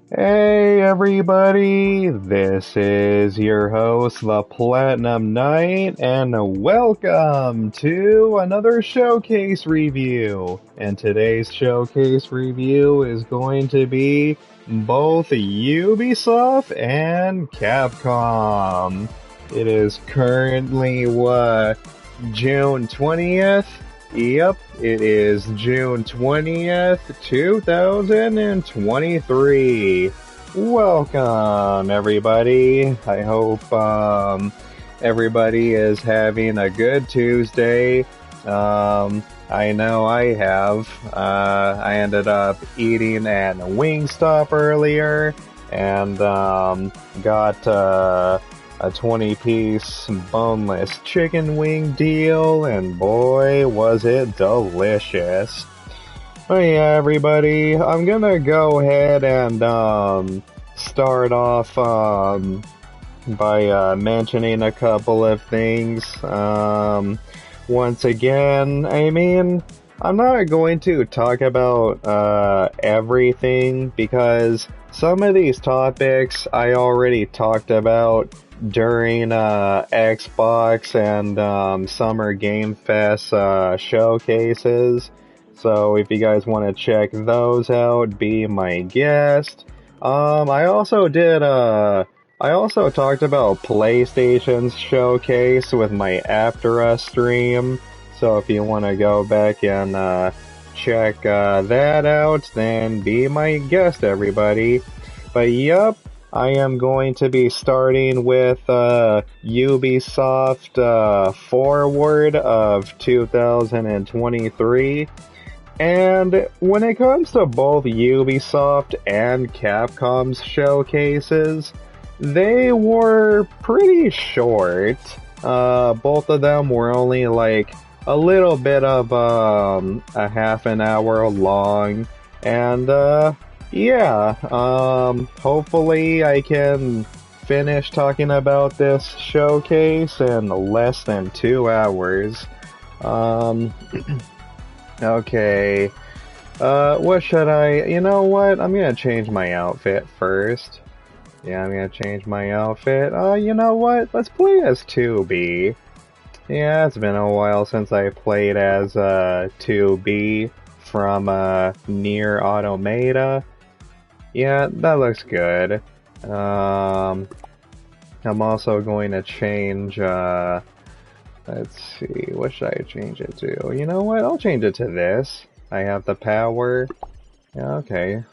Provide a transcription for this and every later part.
Hey everybody, this is your host, the Platinum Knight, and welcome to another showcase review. And today's showcase review is going to be both Ubisoft and Capcom. It is currently, June 20th? Yep, it is June 20th, 2023. Welcome, everybody. I hope everybody is having a good Tuesday. I know I have. I ended up eating at Wingstop earlier and got a 20-piece boneless chicken wing deal, and boy, was it delicious. Oh yeah, everybody, I'm gonna go ahead and start off by mentioning a couple of things. Once again, I'm not going to talk about everything because some of these topics I already talked about during Xbox and Summer Game Fest showcases. So if you guys want to check those out, be my guest. I also talked about PlayStation's showcase with my After Us stream. So if you want to go back and check that out, then be my guest, everybody. But yup, I am going to be starting with Ubisoft Forward of 2023. And when it comes to both Ubisoft and Capcom's showcases, they were pretty short. Both of them were only like a little bit of a half an hour long. And hopefully I can finish talking about this showcase in less than 2 hours. Okay. What should you know what? I'm gonna change my outfit first. Yeah, I'm gonna change my outfit. You know what? Let's play as 2B. Yeah, it's been a while since I played as 2B from Nier Automata. Yeah, that looks good. I'm also going to change, let's see, what should I change it to? You know what, I'll change it to this. I have the power. Yeah, okay.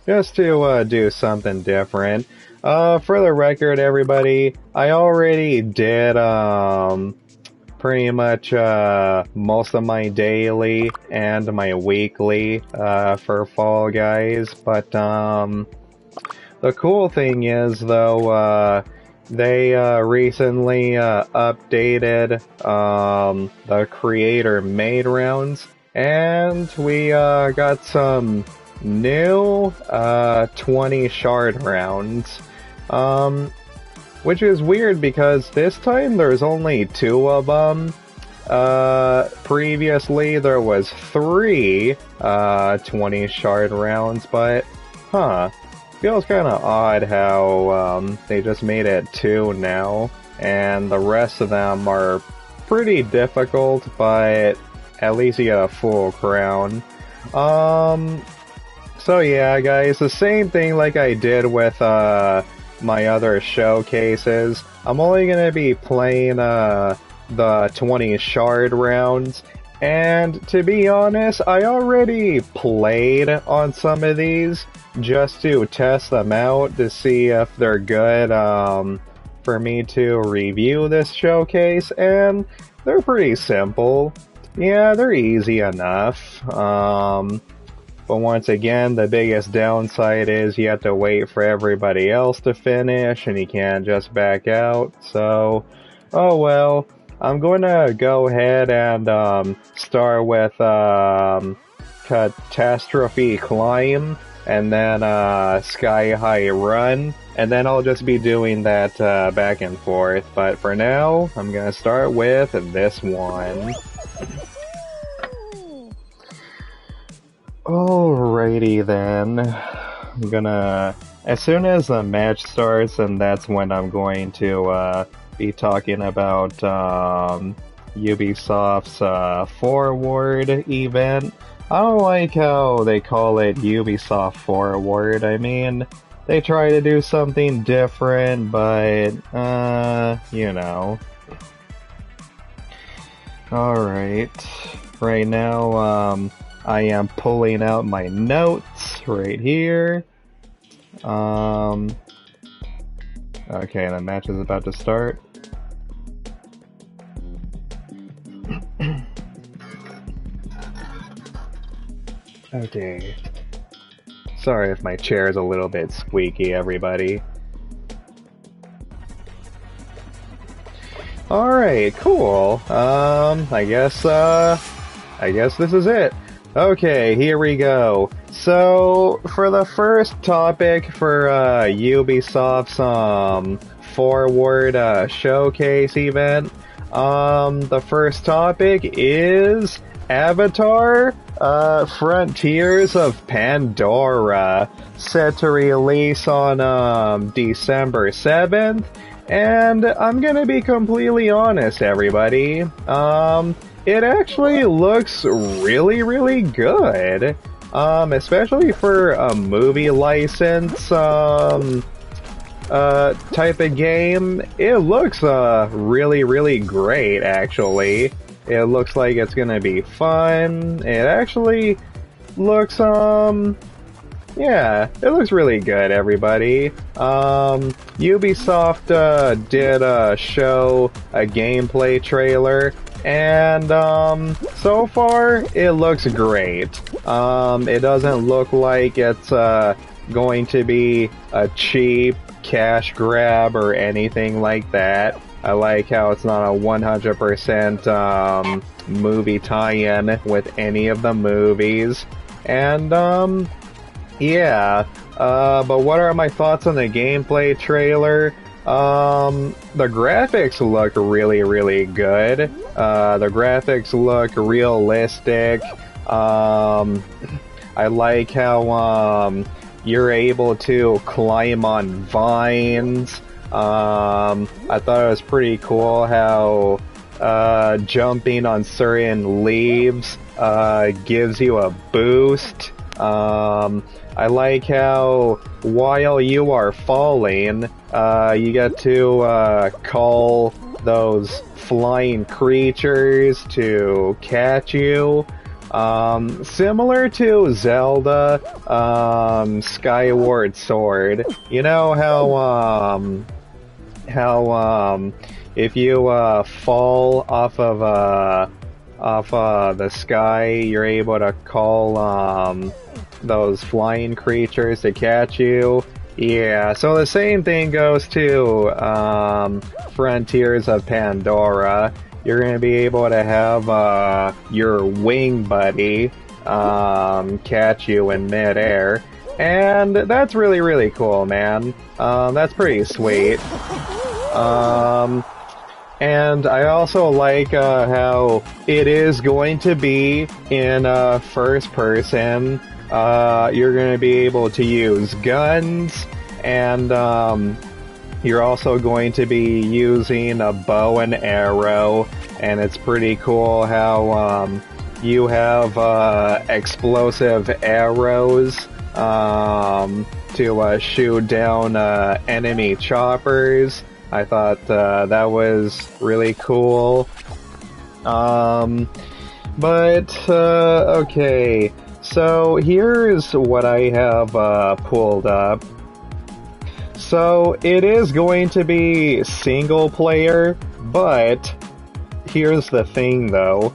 Just to do something different. For the record, everybody, I already did, pretty much most of my daily and my weekly for Fall Guys, but the cool thing is though they recently updated the creator made rounds, and we got some new 20 shard rounds. Which is weird because this time there's only 2 of them. Previously there was 3 20 shard rounds, but feels kind of odd how they just made it 2 now, and the rest of them are pretty difficult, but at least you get a full crown. So yeah, guys, the same thing like I did with my other showcases. I'm only gonna be playing the 20 shard rounds, and to be honest, I already played on some of these just to test them out to see if they're good for me to review this showcase, and they're pretty simple. Yeah, they're easy enough. But once again, the biggest downside is you have to wait for everybody else to finish, and you can't just back out. So, oh well. I'm going to go ahead and start with Catastrophe Climb, and then Sky High Run, and then I'll just be doing that back and forth. But for now, I'm going to start with this one. Alrighty then. I'm gonna, as soon as the match starts, and that's when I'm going to be talking about Ubisoft's Forward event. I don't like how they call it Ubisoft Forward. I mean, they try to do something different, but, you know. Alright. Right now, I am pulling out my notes right here. Okay, the match is about to start. Okay. Sorry if my chair is a little bit squeaky, everybody. Alright, cool. I guess this is it. Okay, here we go. So, for the first topic for Ubisoft's Forward Showcase event, the first topic is Avatar Frontiers of Pandora, set to release on December 7th. And I'm gonna be completely honest, everybody. It actually looks really, really good. Especially for a movie license, type of game. It looks, really, really great, actually. It looks like it's gonna be fun. It actually looks, yeah, it looks really good, everybody. Ubisoft did show a gameplay trailer, and so far it looks great. It doesn't look like it's going to be a cheap cash grab or anything like that. I like how it's not a 100% movie tie-in with any of the movies. And yeah, but what are my thoughts on the gameplay trailer? The graphics look really, really good. The graphics look realistic. I like how, you're able to climb on vines. I thought it was pretty cool how, jumping on certain leaves, gives you a boost. I like how while you are falling, you get to call those flying creatures to catch you. Similar to Zelda, Skyward Sword. You know how if you fall off of the sky, you're able to call those flying creatures to catch you. Yeah, so the same thing goes to Frontiers of Pandora. You're going to be able to have your wing buddy catch you in midair. And that's really, really cool, man. That's pretty sweet. And I also like how it is going to be in first person. You're going to be able to use guns, and you're also going to be using a bow and arrow, and it's pretty cool how you have explosive arrows to shoot down enemy choppers. I thought that was really cool. Okay. So here's what I have pulled up. So it is going to be single player, but here's the thing though.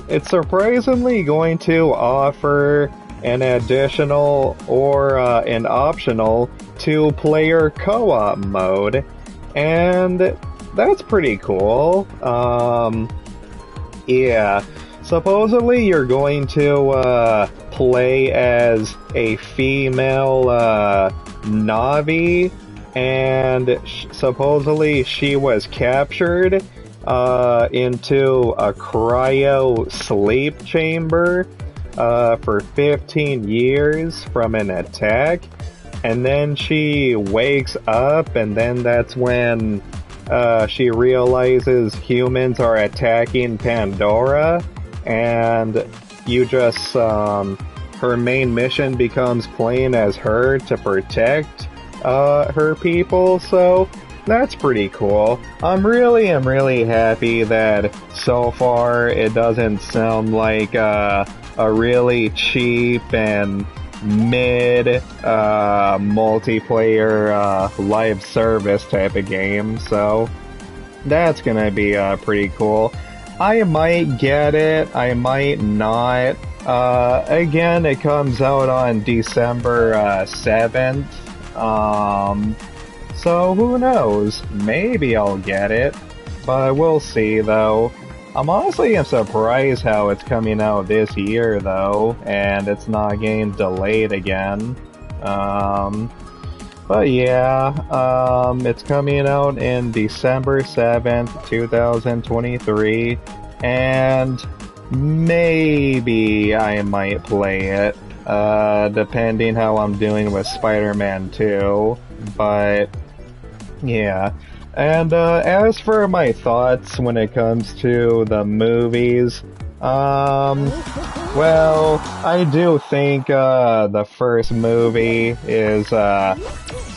It's surprisingly going to offer an additional or an optional 2-player co-op mode, and that's pretty cool. Yeah. Supposedly you're going to play as a female Navi, and supposedly she was captured into a cryo sleep chamber. for 15 years from an attack, and then she wakes up, and then that's when she realizes humans are attacking Pandora, and you just, her main mission becomes playing as her to protect her people, so that's pretty cool. I'm really happy that so far it doesn't sound like a really cheap and mid multiplayer live service type of game, so that's gonna be pretty cool. I might get it, I might not. Again, it comes out on December 7th. So who knows? Maybe I'll get it, but we'll see though. I'm honestly surprised how it's coming out this year though, and it's not getting delayed again. But yeah, it's coming out in December 7th, 2023, and maybe I might play it, depending how I'm doing with Spider-Man 2, but yeah. And as for my thoughts when it comes to the movies, well, I do think the first movie is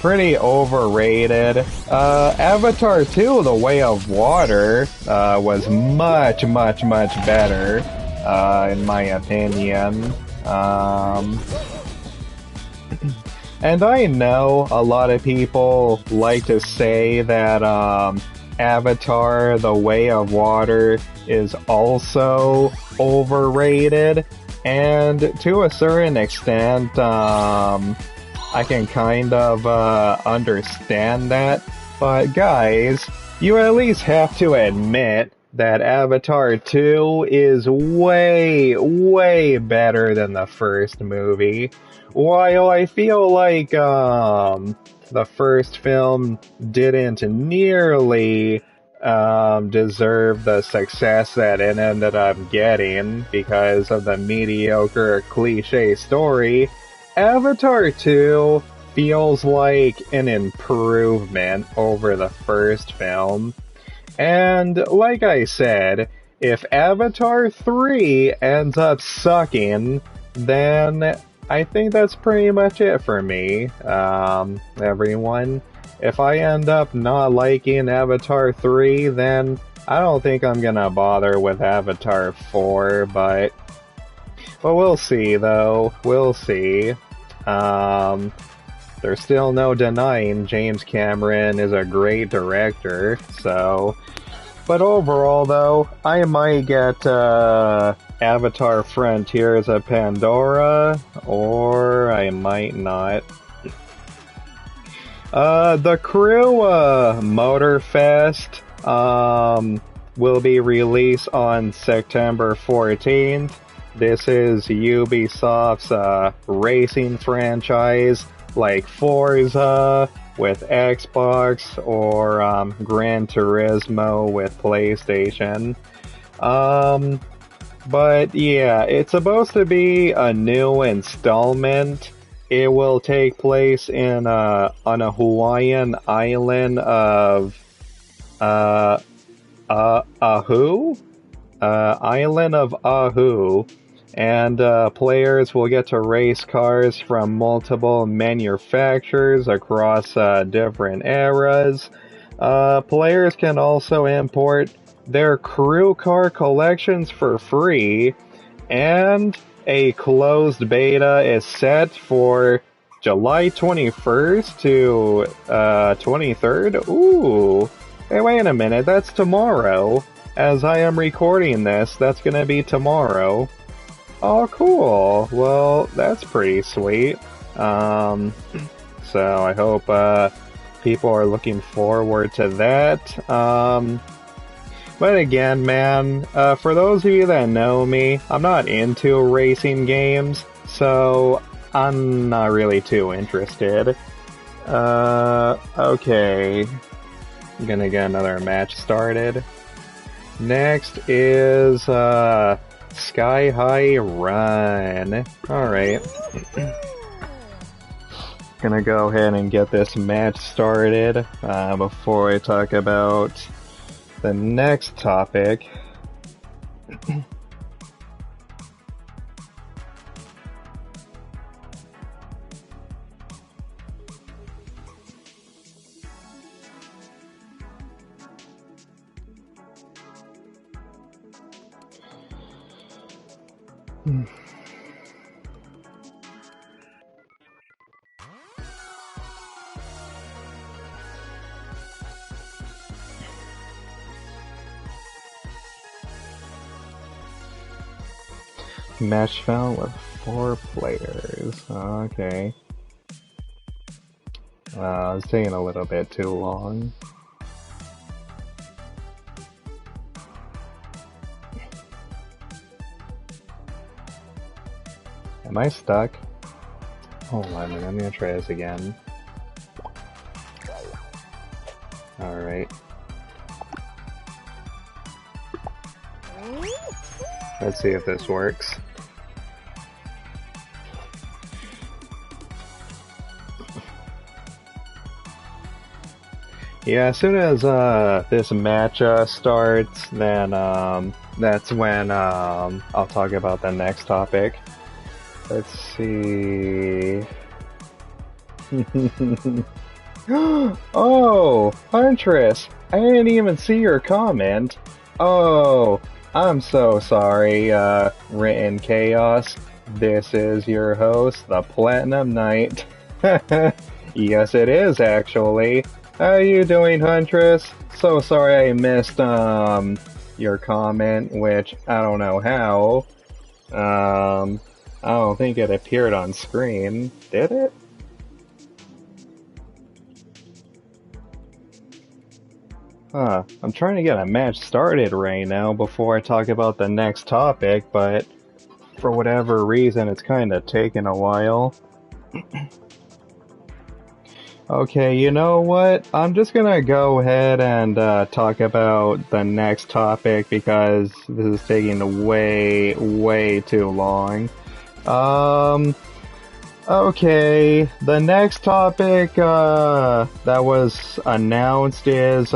pretty overrated. Avatar 2, The Way of Water, was much better, in my opinion. And I know a lot of people like to say that Avatar, The Way of Water is also overrated, and to a certain extent, I can kind of understand that, but guys, you at least have to admit that Avatar 2 is way better than the first movie. While I feel like the first film didn't nearly deserve the success that it ended up getting because of the mediocre cliche story, Avatar 2 feels like an improvement over the first film. And like I said, if Avatar 3 ends up sucking, then I think that's pretty much it for me, everyone. If I end up not liking Avatar 3, then I don't think I'm gonna bother with Avatar 4, but we'll see though, we'll see. There's still no denying James Cameron is a great director, so... But overall though, I might get Avatar Frontiers of Pandora, or I might not. The Crew Motorfest will be released on September 14th. This is Ubisoft's racing franchise, like Forza with Xbox, or Gran Turismo with PlayStation. But yeah, it's supposed to be a new installment. It will take place in on a Hawaiian island of Oahu? Island of Oahu. And players will get to race cars from multiple manufacturers across different eras. Players can also import their crew car collections for free, and a closed beta is set for July 21st to 23rd. Ooh, hey, wait a minute, that's tomorrow. As I am recording this, that's gonna be tomorrow. Oh, cool. Well, that's pretty sweet. So I hope people are looking forward to that. But again, man, for those of you that know me, I'm not into racing games, so I'm not really too interested. Okay. I'm gonna get another match started. Next is, Sky High Run. Alright. Gonna go ahead and get this match started before I talk about the next topic. Match found with 4 players. Okay. It's taking a little bit too long. Am I stuck? Hold on a minute, I'm gonna try this again. Alright. Let's see if this works. Yeah, as soon as this match starts, then that's when I'll talk about the next topic. Let's see. Oh, Huntress! I didn't even see your comment. Oh, I'm so sorry, Written Chaos. This is your host, the Platinum Knight. Yes, it is, actually. How are you doing, Huntress? So sorry I missed, your comment, which I don't know how. I don't think it appeared on screen. Did it? Huh. I'm trying to get a match started right now before I talk about the next topic, but for whatever reason it's kinda taking a while. Okay, you know what? I'm just gonna go ahead and talk about the next topic because this is taking way too long. Okay, the next topic that was announced is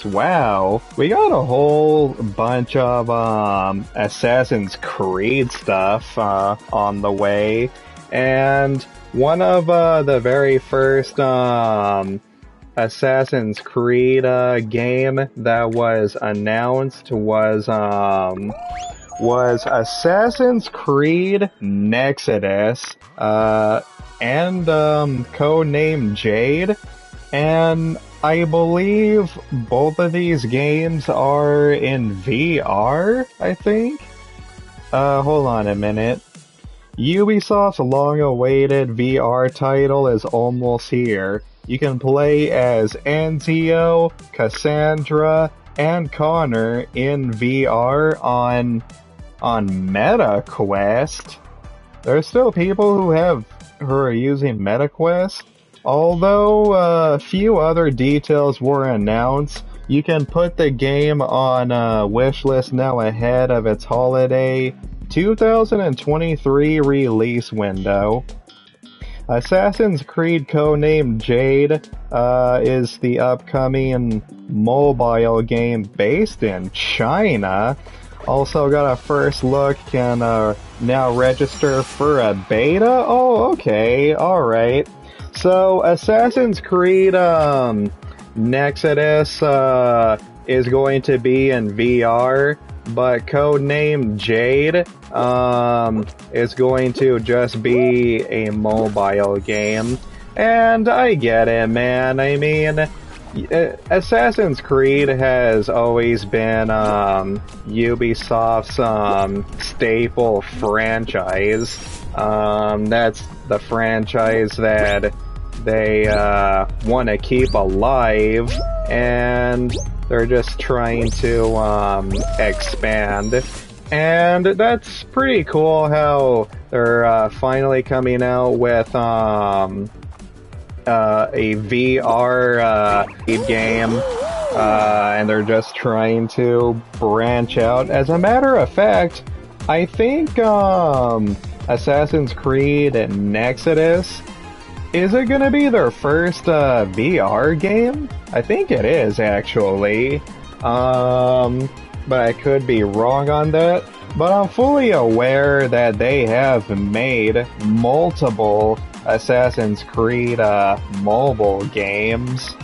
wow, we got a whole bunch of Assassin's Creed stuff on the way, and one of the very first Assassin's Creed game that was announced was Assassin's Creed Nexodus and codename Jade, and I believe both of these games are in VR, I think? Hold on a minute. Ubisoft's long-awaited VR title is almost here. You can play as Ezio, Cassandra, and Connor in VR on MetaQuest. There's still people who are using MetaQuest. Although a few other details were announced, you can put the game on a wishlist now ahead of its holiday 2023 release window. Assassin's Creed codename Jade is the upcoming mobile game based in China. Also got a first look, can now register for a beta? Oh, okay, alright. So, Assassin's Creed Nexodus is going to be in VR, but codename Jade is going to just be a mobile game. And I get it, man. I mean, Assassin's Creed has always been Ubisoft's staple franchise. That's the franchise that they want to keep alive, and they're just trying to expand. And that's pretty cool how they're finally coming out with a VR game. and they're just trying to branch out. As a matter of fact, I think Assassin's Creed Nexodus, is it gonna be their first VR game? I think it is, actually. But I could be wrong on that. But I'm fully aware that they have made multiple Assassin's Creed mobile games.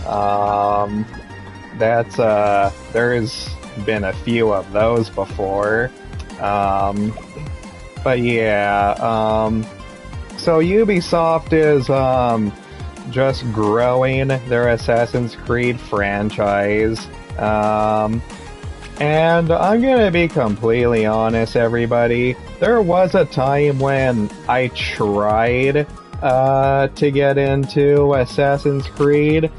There's been a few of those before. But yeah, so Ubisoft is just growing their Assassin's Creed franchise. And I'm gonna be completely honest, everybody. There was a time when I tried to get into Assassin's Creed,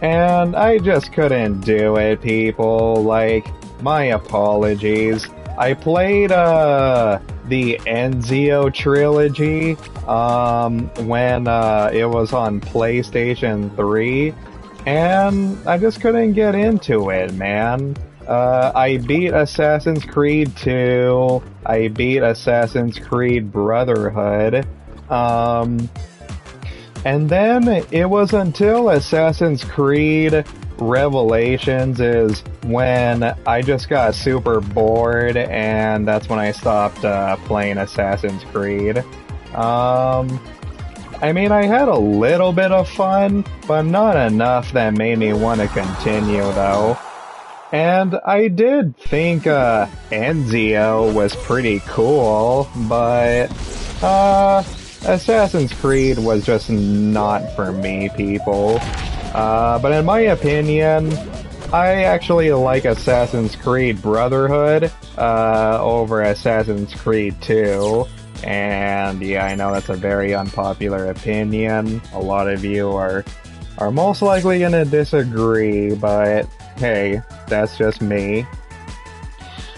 and I just couldn't do it, people. Like, my apologies. I played the Ezio trilogy when it was on PlayStation 3, and I just couldn't get into it, man. I beat Assassin's Creed 2, I beat Assassin's Creed Brotherhood, and then it was until Assassin's Creed Revelations is when I just got super bored, and that's when I stopped playing Assassin's Creed. I mean, I had a little bit of fun, but not enough that made me want to continue, though. And I did think Ezio was pretty cool, but Assassin's Creed was just not for me, people. But in my opinion, I actually like Assassin's Creed Brotherhood over Assassin's Creed 2. And yeah, I know that's a very unpopular opinion. A lot of you are most likely gonna disagree, but hey, that's just me.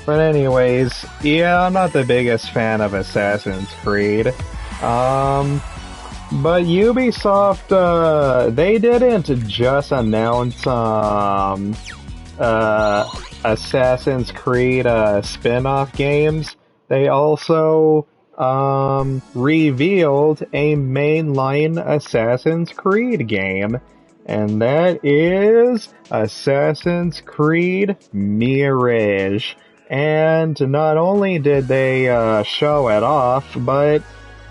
But anyways, yeah, I'm not the biggest fan of Assassin's Creed. But Ubisoft, they didn't just announce Assassin's Creed spin-off games. They also revealed a mainline Assassin's Creed game, and that is Assassin's Creed Mirage. And not only did they show it off, but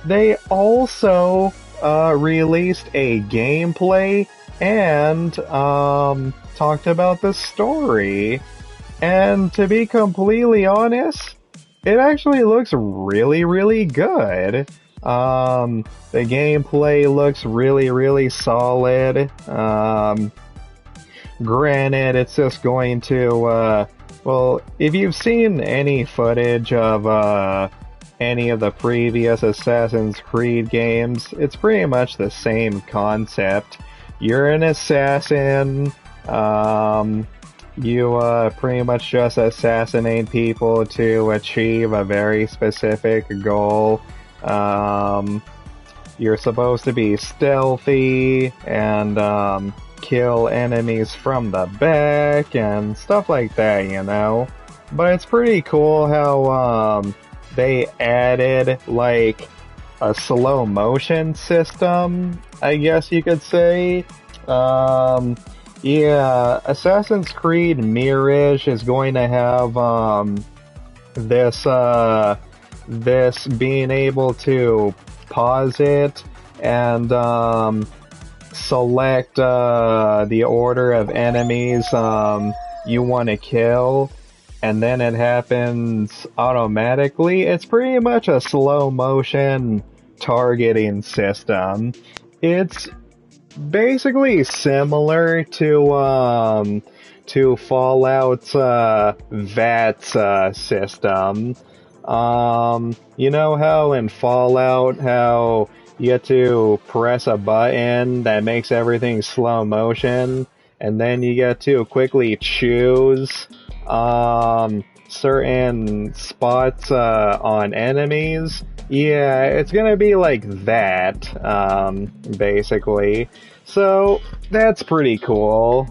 they also released a gameplay and talked about the story. And to be completely honest, it actually looks really, really good. The gameplay looks really, really solid. Granted, it's just going to, well, if you've seen any footage of any of the previous Assassin's Creed games, it's pretty much the same concept. You're an assassin, you pretty much just assassinate people to achieve a very specific goal. You're supposed to be stealthy and kill enemies from the back and stuff like that, you know? But it's pretty cool how they added like a slow motion system, I guess you could say. Yeah, Assassin's Creed Mirage is going to have this being able to pause it and select the order of enemies you want to kill, and then it happens automatically. It's pretty much a slow motion targeting system. It's basically similar to Fallout's VATS system. You know how in Fallout, how you get to press a button that makes everything slow motion, and then you get to quickly choose certain spots on enemies? Yeah, it's gonna be like that, basically. So, that's pretty cool.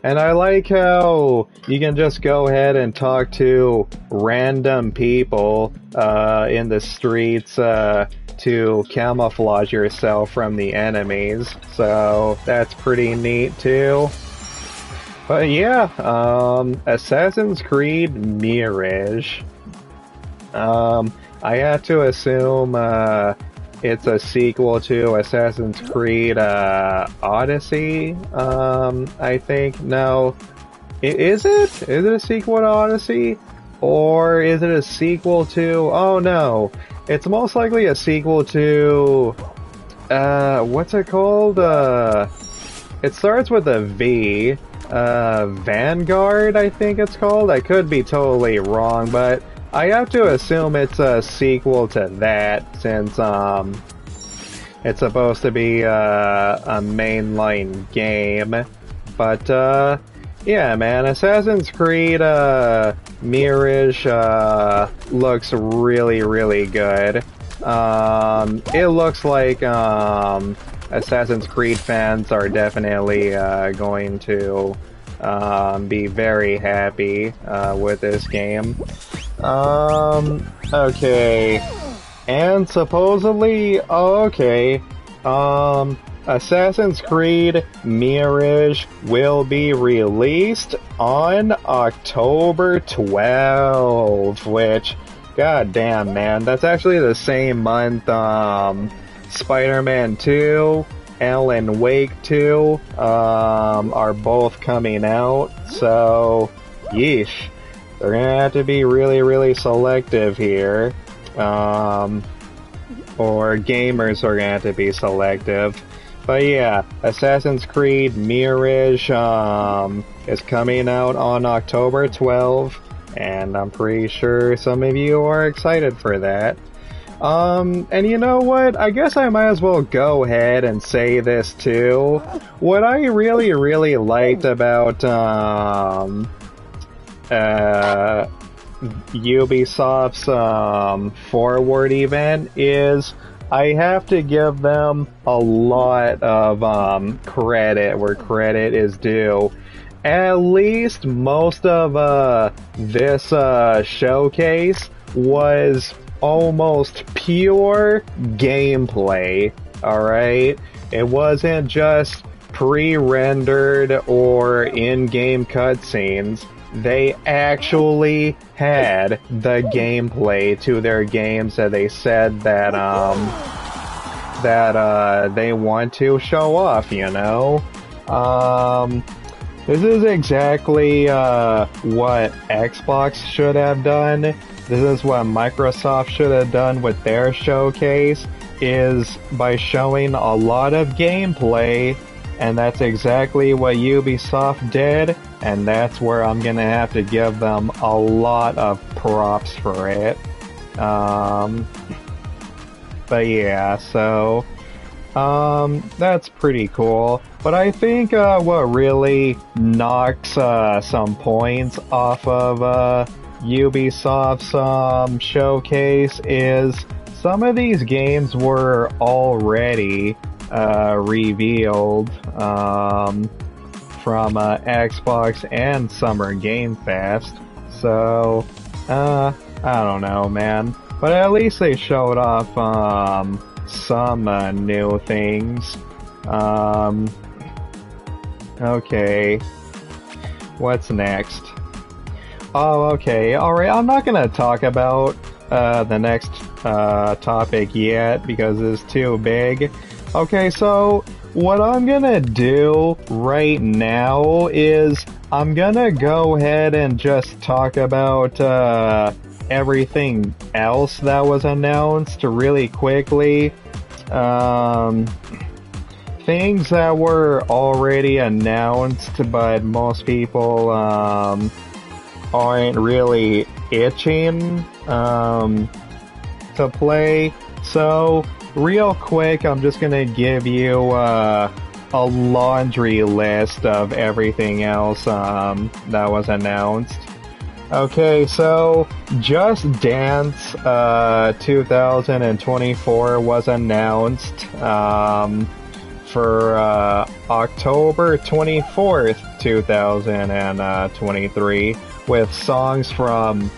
And I like how you can just go ahead and talk to random people in the streets to camouflage yourself from the enemies. So that's pretty neat too. But yeah, Assassin's Creed Mirage. I have to assume it's a sequel to Assassin's Creed Odyssey, I think. No. Is it? Is it a sequel to Odyssey? Or is it a sequel to... Oh no. It's most likely a sequel to... what's it called? It starts with a V. Vanguard, I think it's called. I could be totally wrong, but I have to assume it's a sequel to that, since it's supposed to be a mainline game. But yeah, man, Assassin's Creed Mirage looks really, really good. It looks like Assassin's Creed fans are definitely going to be very happy with this game. Okay. And supposedly, Assassin's Creed Mirage will be released on October 12th, which, goddamn, man, that's actually the same month, Spider-Man 2, Alan Wake 2, are both coming out, so, yeesh. They're gonna have to be really, really selective here. Or gamers are gonna have to be selective. But yeah, Assassin's Creed Mirage is coming out on October 12th, and I'm pretty sure some of you are excited for that. And you know what? I guess I might as well go ahead and say this too. What I really, really liked about Ubisoft's Forward event is I have to give them a lot of credit where credit is due. At least most of this showcase was almost pure gameplay, alright? It wasn't just pre-rendered or in-game cutscenes. They actually had the gameplay to their games that they said that they want to show off, you know? This is exactly what Xbox should have done. This is what Microsoft should have done with their showcase, is by showing a lot of gameplay, and that's exactly what Ubisoft did, and that's where I'm gonna have to give them a lot of props for it. But yeah, so that's pretty cool. But I think what really knocks some points off of Ubisoft's showcase is some of these games were already revealed from Xbox and Summer Game Fest. So, I don't know, man. But at least they showed off some new things. Okay. What's next? Oh, okay. Alright, I'm not gonna talk about the next topic yet because it's too big. Okay, so what I'm gonna do right now is I'm gonna go ahead and just talk about everything else that was announced really quickly. Things that were already announced, but most people aren't really itching to play. So, real quick, I'm just gonna give you a laundry list of everything else that was announced. Okay, so Just Dance 2024 was announced for October 24th, 2023, with songs from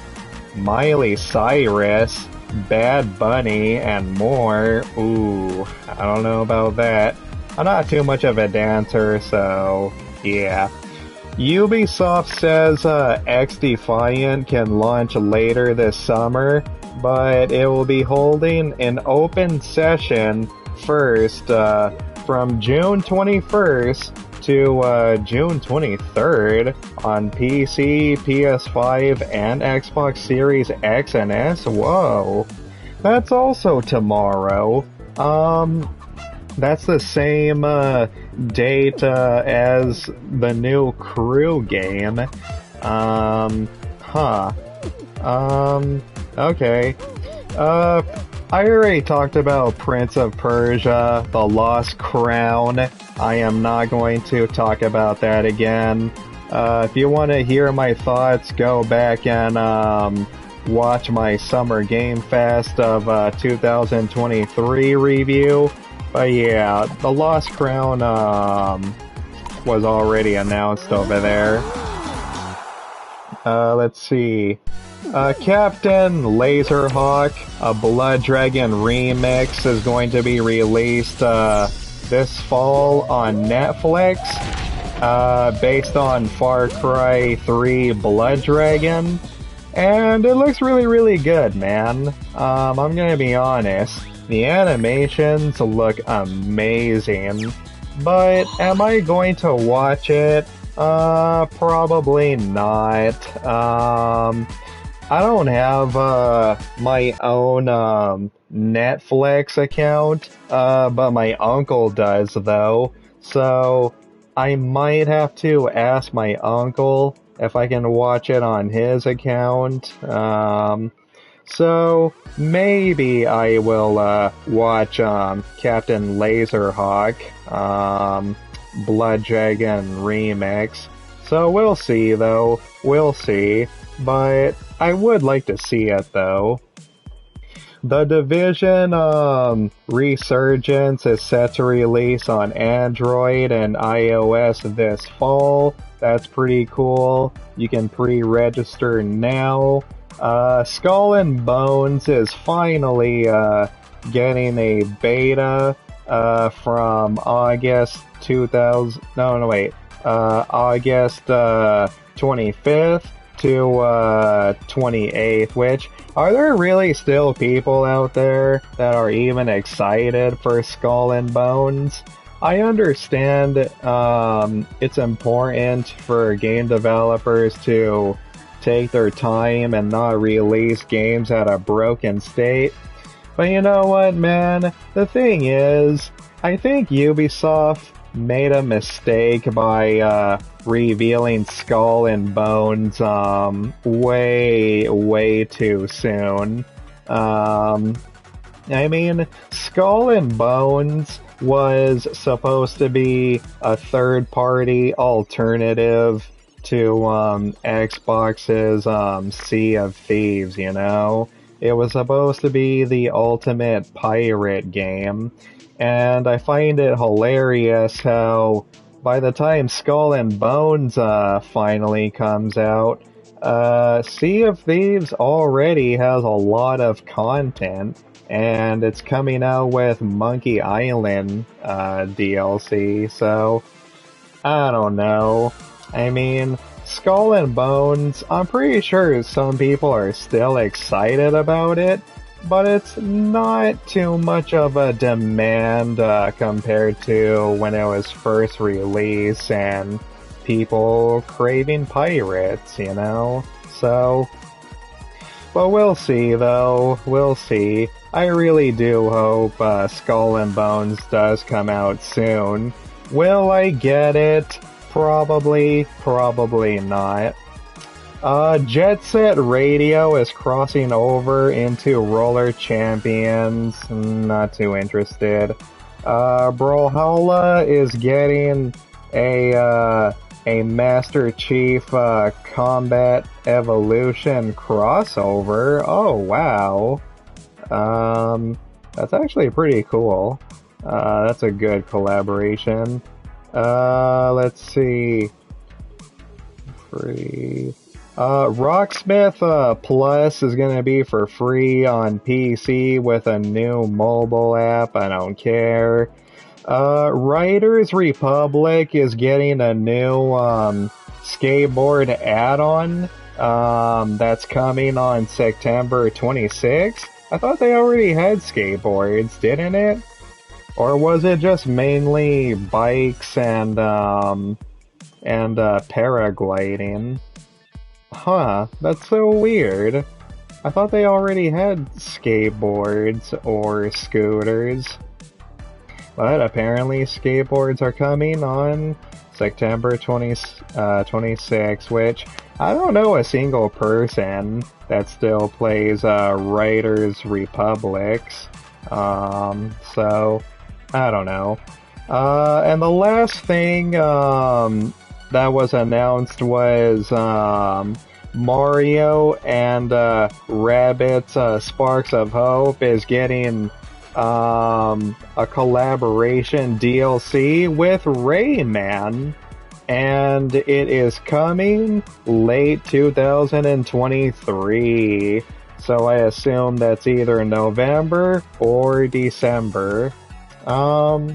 Miley Cyrus, Bad Bunny, and more. Ooh, I don't know about that. I'm not too much of a dancer, so yeah. Ubisoft says X-Defiant can launch later this summer, but it will be holding an open session first from June 21st to June 23rd on PC, PS5, and Xbox Series X and S. Whoa. That's also tomorrow. That's the same date as the new Crew game. Okay. I already talked about Prince of Persia, The Lost Crown. I am not going to talk about that again. If you want to hear my thoughts, go back and watch my Summer Game Fest of 2023 review. But yeah, The Lost Crown was already announced over there. Let's see. Captain Laserhawk, a Blood Dragon remix, is going to be released this fall on Netflix, based on Far Cry 3 Blood Dragon. And it looks really, really good, man. I'm gonna be honest. The animations look amazing, but am I going to watch it? Probably not. I don't have my own Netflix account, but my uncle does though, so I might have to ask my uncle if I can watch it on his account. So maybe I will watch Captain Laserhawk, Blood Dragon Remix. So we'll see though, we'll see. But I would like to see it though. The Division Resurgence is set to release on Android and iOS this fall. That's pretty cool. You can pre-register now. Skull and Bones is finally getting a beta from August 25th to 28th, which, are there really still people out there that are even excited for Skull and Bones? I understand it's important for game developers to take their time and not release games at a broken state. But you know what, man? The thing is, I think Ubisoft made a mistake by revealing Skull and Bones way too soon. I mean, Skull and Bones was supposed to be a third-party alternative to Xbox's Sea of Thieves, you know? It was supposed to be the ultimate pirate game, and I find it hilarious how by the time Skull and Bones finally comes out, Sea of Thieves already has a lot of content, and it's coming out with Monkey Island DLC, so I don't know. I mean, Skull and Bones, I'm pretty sure some people are still excited about it, but it's not too much of a demand compared to when it was first released and people craving pirates, you know? So, but we'll see though, we'll see. I really do hope Skull and Bones does come out soon. Will I get it? Probably not. Jet Set Radio is crossing over into Roller Champions. Not too interested. Brawlhalla is getting a Master Chief Combat Evolution crossover. Oh wow. That's actually pretty cool. That's a good collaboration. Let's see. Free. Rocksmith Plus is gonna be for free on PC with a new mobile app. I don't care. Riders Republic is getting a new skateboard add-on that's coming on September 26th. I thought they already had skateboards, didn't it? Or was it just mainly bikes and paragliding? Huh, that's so weird. I thought they already had skateboards or scooters. But apparently skateboards are coming on September 26, which I don't know a single person that still plays Riders Republics. So I don't know. And the last thing that was announced was Mario and Rabbids Sparks of Hope is getting a collaboration DLC with Rayman, and it is coming late 2023. So I assume that's either November or December. Well,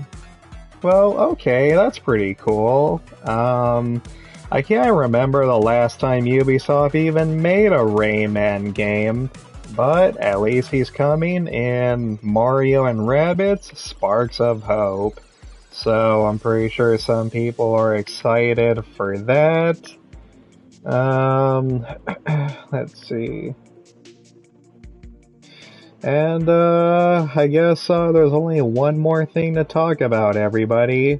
okay, that's pretty cool. I can't remember the last time Ubisoft even made a Rayman game, but at least he's coming in Mario and Rabbids Sparks of Hope. So I'm pretty sure some people are excited for that. Let's see. And, I guess, there's only one more thing to talk about, everybody.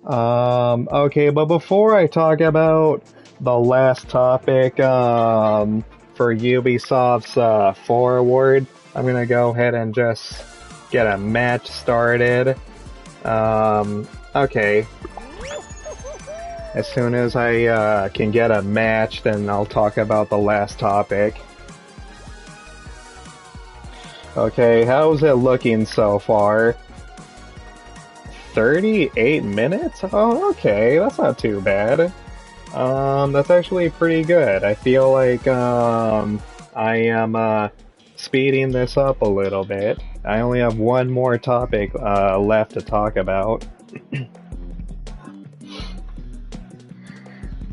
Okay, but before I talk about the last topic, for Ubisoft's, forward, I'm gonna go ahead and just get a match started. Okay. As soon as I, can get a match, then I'll talk about the last topic. Okay, how's it looking so far? 38 minutes? Oh, okay, that's not too bad. That's actually pretty good. I feel like, I am, speeding this up a little bit. I only have one more topic, left to talk about.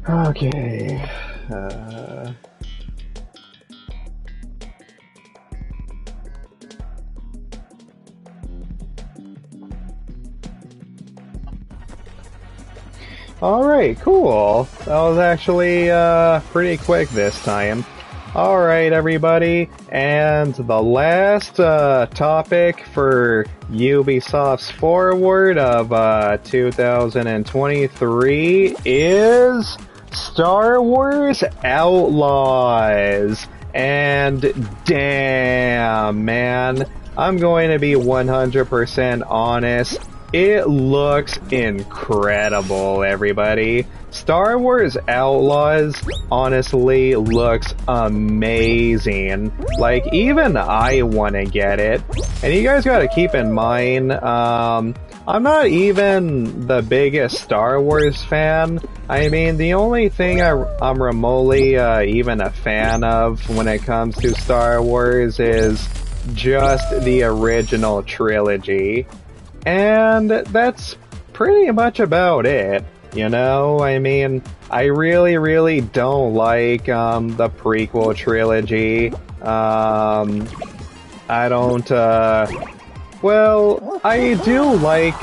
Okay, Alright, cool. That was actually pretty quick this time. Alright, everybody, and the last topic for Ubisoft's forward of 2023 is Star Wars Outlaws. And damn, man, I'm going to be 100% honest. It looks incredible, everybody. Star Wars Outlaws honestly looks amazing. Like, even I want to get it. And you guys gotta keep in mind, I'm not even the biggest Star Wars fan. I mean, the only thing I'm remotely even a fan of when it comes to Star Wars is just the original trilogy. And that's pretty much about it, you know? I mean, I really, really don't like, the prequel trilogy. I don't, well, I do like,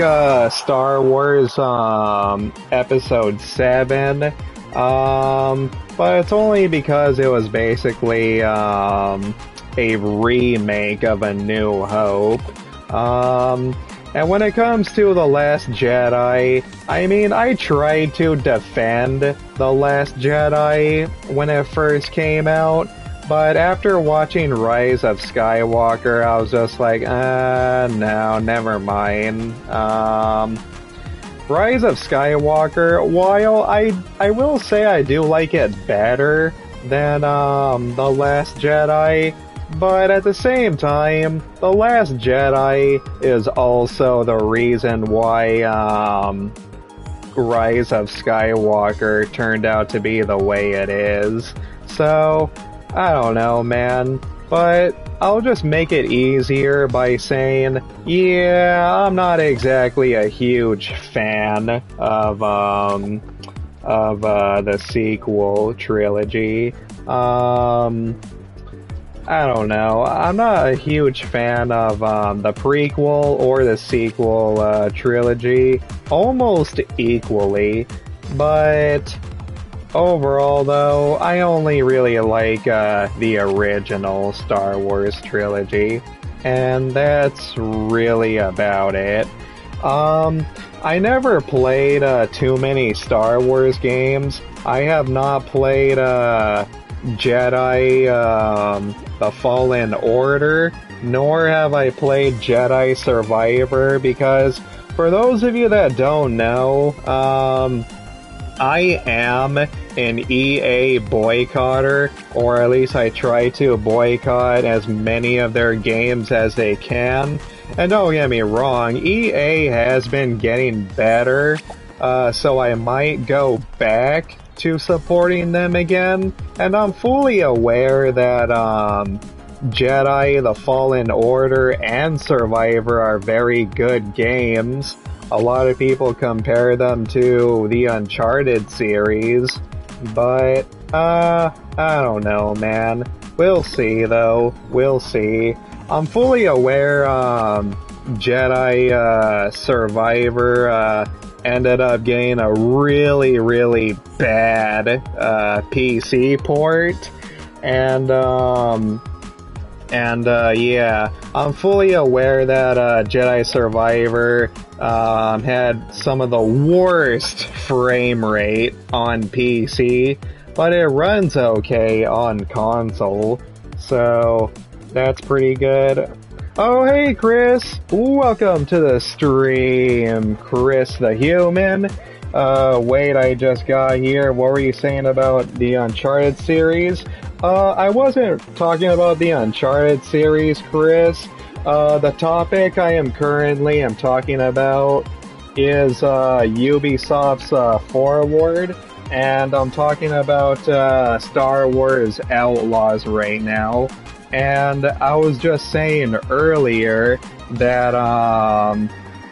Star Wars, Episode 7, but it's only because it was basically, a remake of A New Hope. And when it comes to The Last Jedi, I mean, I tried to defend The Last Jedi when it first came out, but after watching Rise of Skywalker, I was just like, no, never mind. Rise of Skywalker, while I will say I do like it better than, The Last Jedi, But at the same time, The Last Jedi is also the reason why Rise of Skywalker turned out to be the way it is. So, I don't know, man. But I'll just make it easier by saying, yeah, I'm not exactly a huge fan of the sequel trilogy. I don't know. I'm not a huge fan of the prequel or the sequel trilogy, almost equally, but overall though, I only really like the original Star Wars trilogy, and that's really about it. I never played too many Star Wars games. I have not played Jedi The Fallen Order, nor have I played Jedi Survivor, because for those of you that don't know, I am an EA boycotter, or at least I try to boycott as many of their games as they can. And don't get me wrong, EA has been getting better, so I might go back to supporting them again, and I'm fully aware that Jedi, The Fallen Order, and Survivor are very good games. A lot of people compare them to the Uncharted series, but I don't know, man. We'll see, though. We'll see. I'm fully aware Jedi Survivor ended up getting a really, really bad PC port, and yeah, I'm fully aware that Jedi Survivor had some of the worst frame rate on PC, but it runs okay on console, so that's pretty good. Oh, hey, Chris! Welcome to the stream, Chris the Human. Wait, I just got here. What were you saying about the Uncharted series? I wasn't talking about the Uncharted series, Chris. The topic I am currently talking about is Ubisoft's Forward, and I'm talking about Star Wars Outlaws right now. And I was just saying earlier that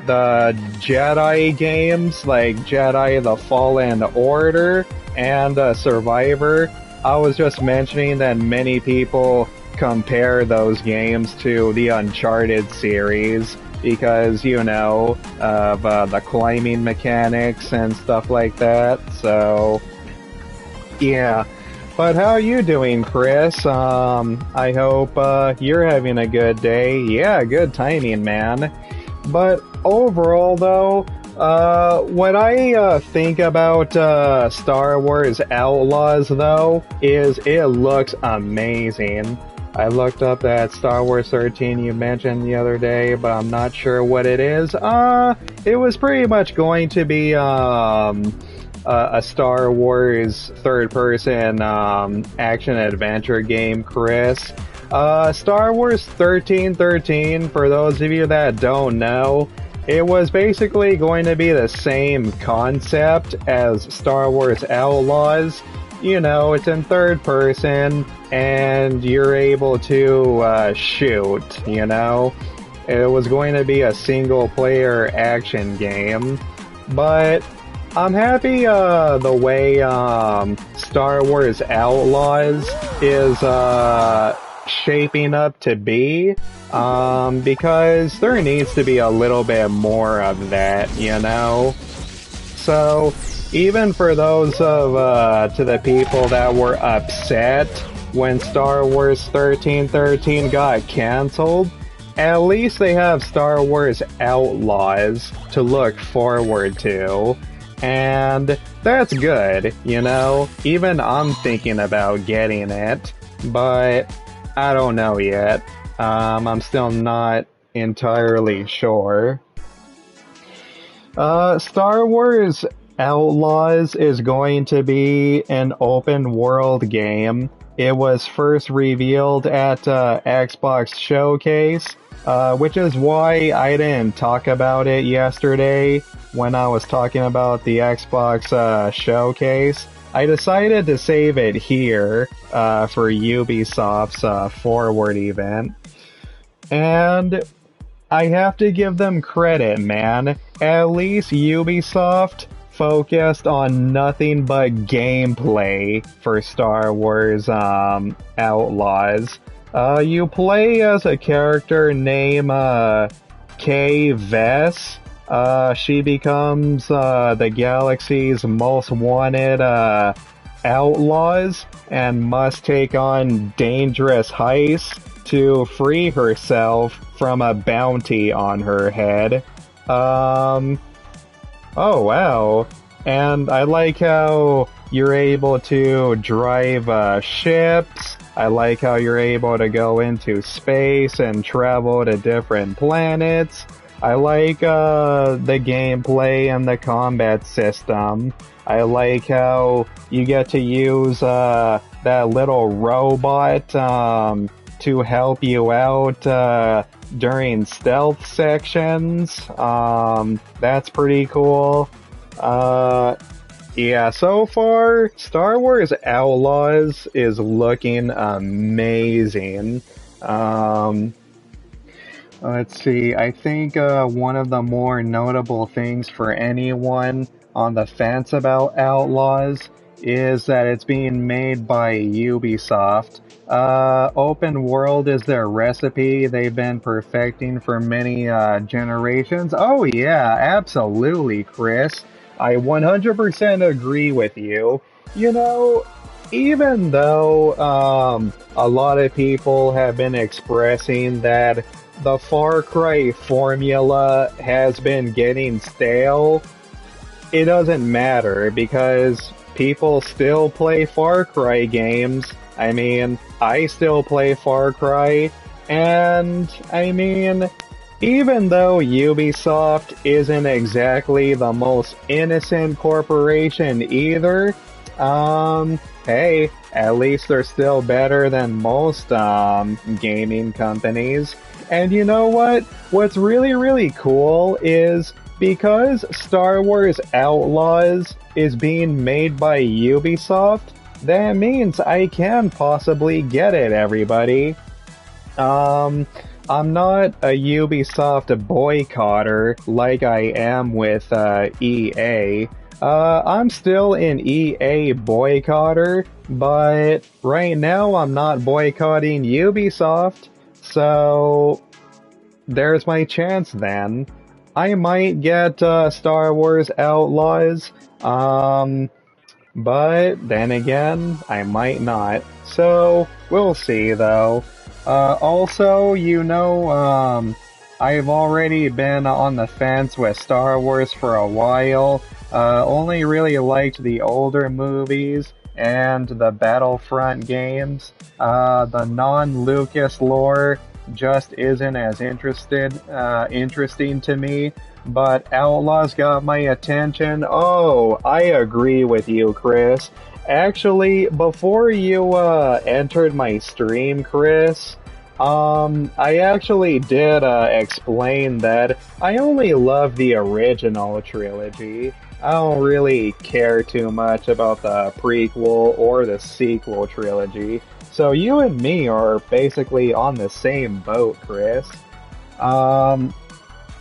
the Jedi games, like Jedi The Fallen Order and Survivor, I was just mentioning that many people compare those games to the Uncharted series because, you know, of the climbing mechanics and stuff like that. So, yeah. But how are you doing, Chris? I hope you're having a good day. Yeah, good timing, man. But overall, though, what I think about Star Wars Outlaws, though, is it looks amazing. I looked up that Star Wars 13 you mentioned the other day, but I'm not sure what it is. It was pretty much going to be a Star Wars third-person action-adventure game, Chris. Star Wars 1313, for those of you that don't know, it was basically going to be the same concept as Star Wars Outlaws. You know, it's in third person, and you're able to shoot, you know? It was going to be a single-player action game, but I'm happy the way Star Wars Outlaws is shaping up to be, because there needs to be a little bit more of that, you know? So, even for those of to the people that were upset when Star Wars 1313 got canceled, at least they have Star Wars Outlaws to look forward to. And that's good, you know? Even I'm thinking about getting it, but I don't know yet. I'm still not entirely sure. Star Wars Outlaws is going to be an open world game it was first revealed at Xbox Showcase, which is why I didn't talk about it yesterday when I was talking about the Xbox Showcase. I decided to save it here for Ubisoft's Forward event. And I have to give them credit, man. At least Ubisoft focused on nothing but gameplay for Star Wars Outlaws. You play as a character named Kay Vess. She becomes the galaxy's most wanted outlaws and must take on dangerous heists to free herself from a bounty on her head. Oh wow. And I like how you're able to drive ships. I like how you're able to go into space and travel to different planets. I like the gameplay and the combat system. I like how you get to use that little robot to help you out during stealth sections. That's pretty cool. Yeah, so far, Star Wars Outlaws is looking amazing. Let's see, I think one of the more notable things for anyone on the fence about Outlaws is that it's being made by Ubisoft. Open world is their recipe they've been perfecting for many generations. Oh yeah, absolutely, Chris. I 100% agree with you. You know, even though a lot of people have been expressing that the Far Cry formula has been getting stale, it doesn't matter because people still play Far Cry games. I mean, I still play Far Cry, and I mean, even though Ubisoft isn't exactly the most innocent corporation either, hey, at least they're still better than most gaming companies. And you know what? What's really, really cool is because Star Wars Outlaws is being made by Ubisoft, that means I can possibly get it, everybody. I'm not a Ubisoft boycotter like I am with EA. I'm still an EA boycotter, but right now I'm not boycotting Ubisoft. So, there's my chance then. I might get Star Wars Outlaws, but then again, I might not. So, we'll see though. Also, you know, I've already been on the fence with Star Wars for a while. Only really liked the older movies and the Battlefront games. The non-Lucas lore just isn't as interesting to me, but Outlaws got my attention. Oh, I agree with you, Chris. Actually, before you entered my stream, Chris, I actually did explain that I only love the original trilogy. I don't really care too much about the prequel or the sequel trilogy. So you and me are basically on the same boat, Chris. I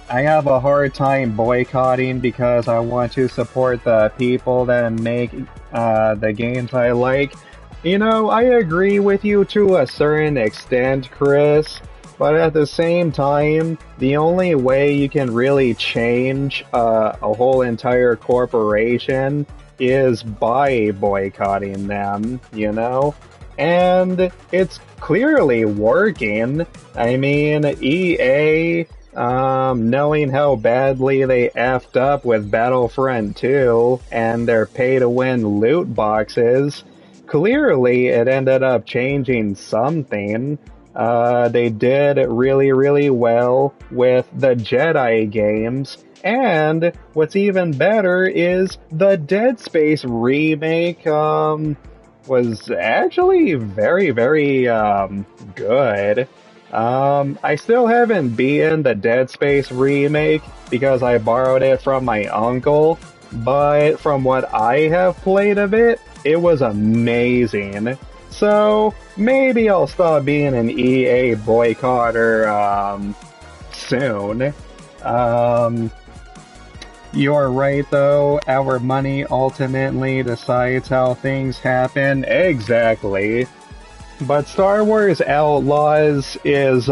have a hard time boycotting because I want to support the people that make the games I like. You know, I agree with you to a certain extent, Chris. But at the same time, the only way you can really change a whole entire corporation is by boycotting them, you know? And it's clearly working. I mean, EA, knowing how badly they effed up with Battlefront 2 and their pay-to-win loot boxes, clearly it ended up changing something. They did really, really well with the Jedi games, and what's even better is the Dead Space remake, was actually very, very good. I still haven't beaten the Dead Space remake because I borrowed it from my uncle, but from what I have played of it, it was amazing. So maybe I'll stop being an EA boycotter soon. You're right though, our money ultimately decides how things happen. Exactly. But Star Wars Outlaws is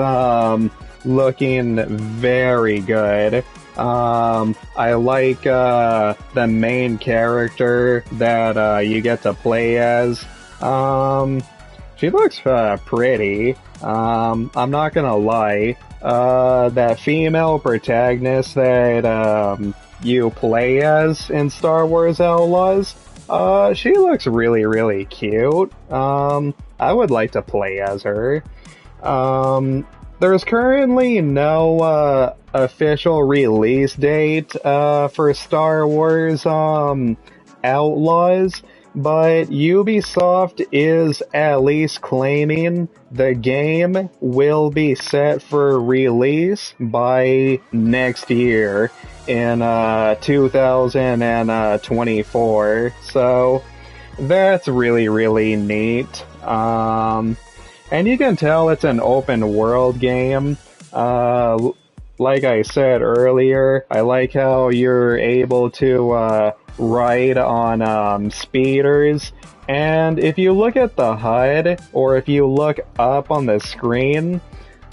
looking very good. I like the main character that you get to play as. She looks pretty. I'm not gonna lie. That female protagonist that you play as in Star Wars Outlaws, she looks really, really cute. I would like to play as her. There's currently no official release date for Star Wars Outlaws, but Ubisoft is at least claiming the game will be set for release by next year in 2024. So that's really, really neat. And you can tell it's an open world game. Like I said earlier, I like how you're able to ride on speeders. And if you look at the HUD, or if you look up on the screen,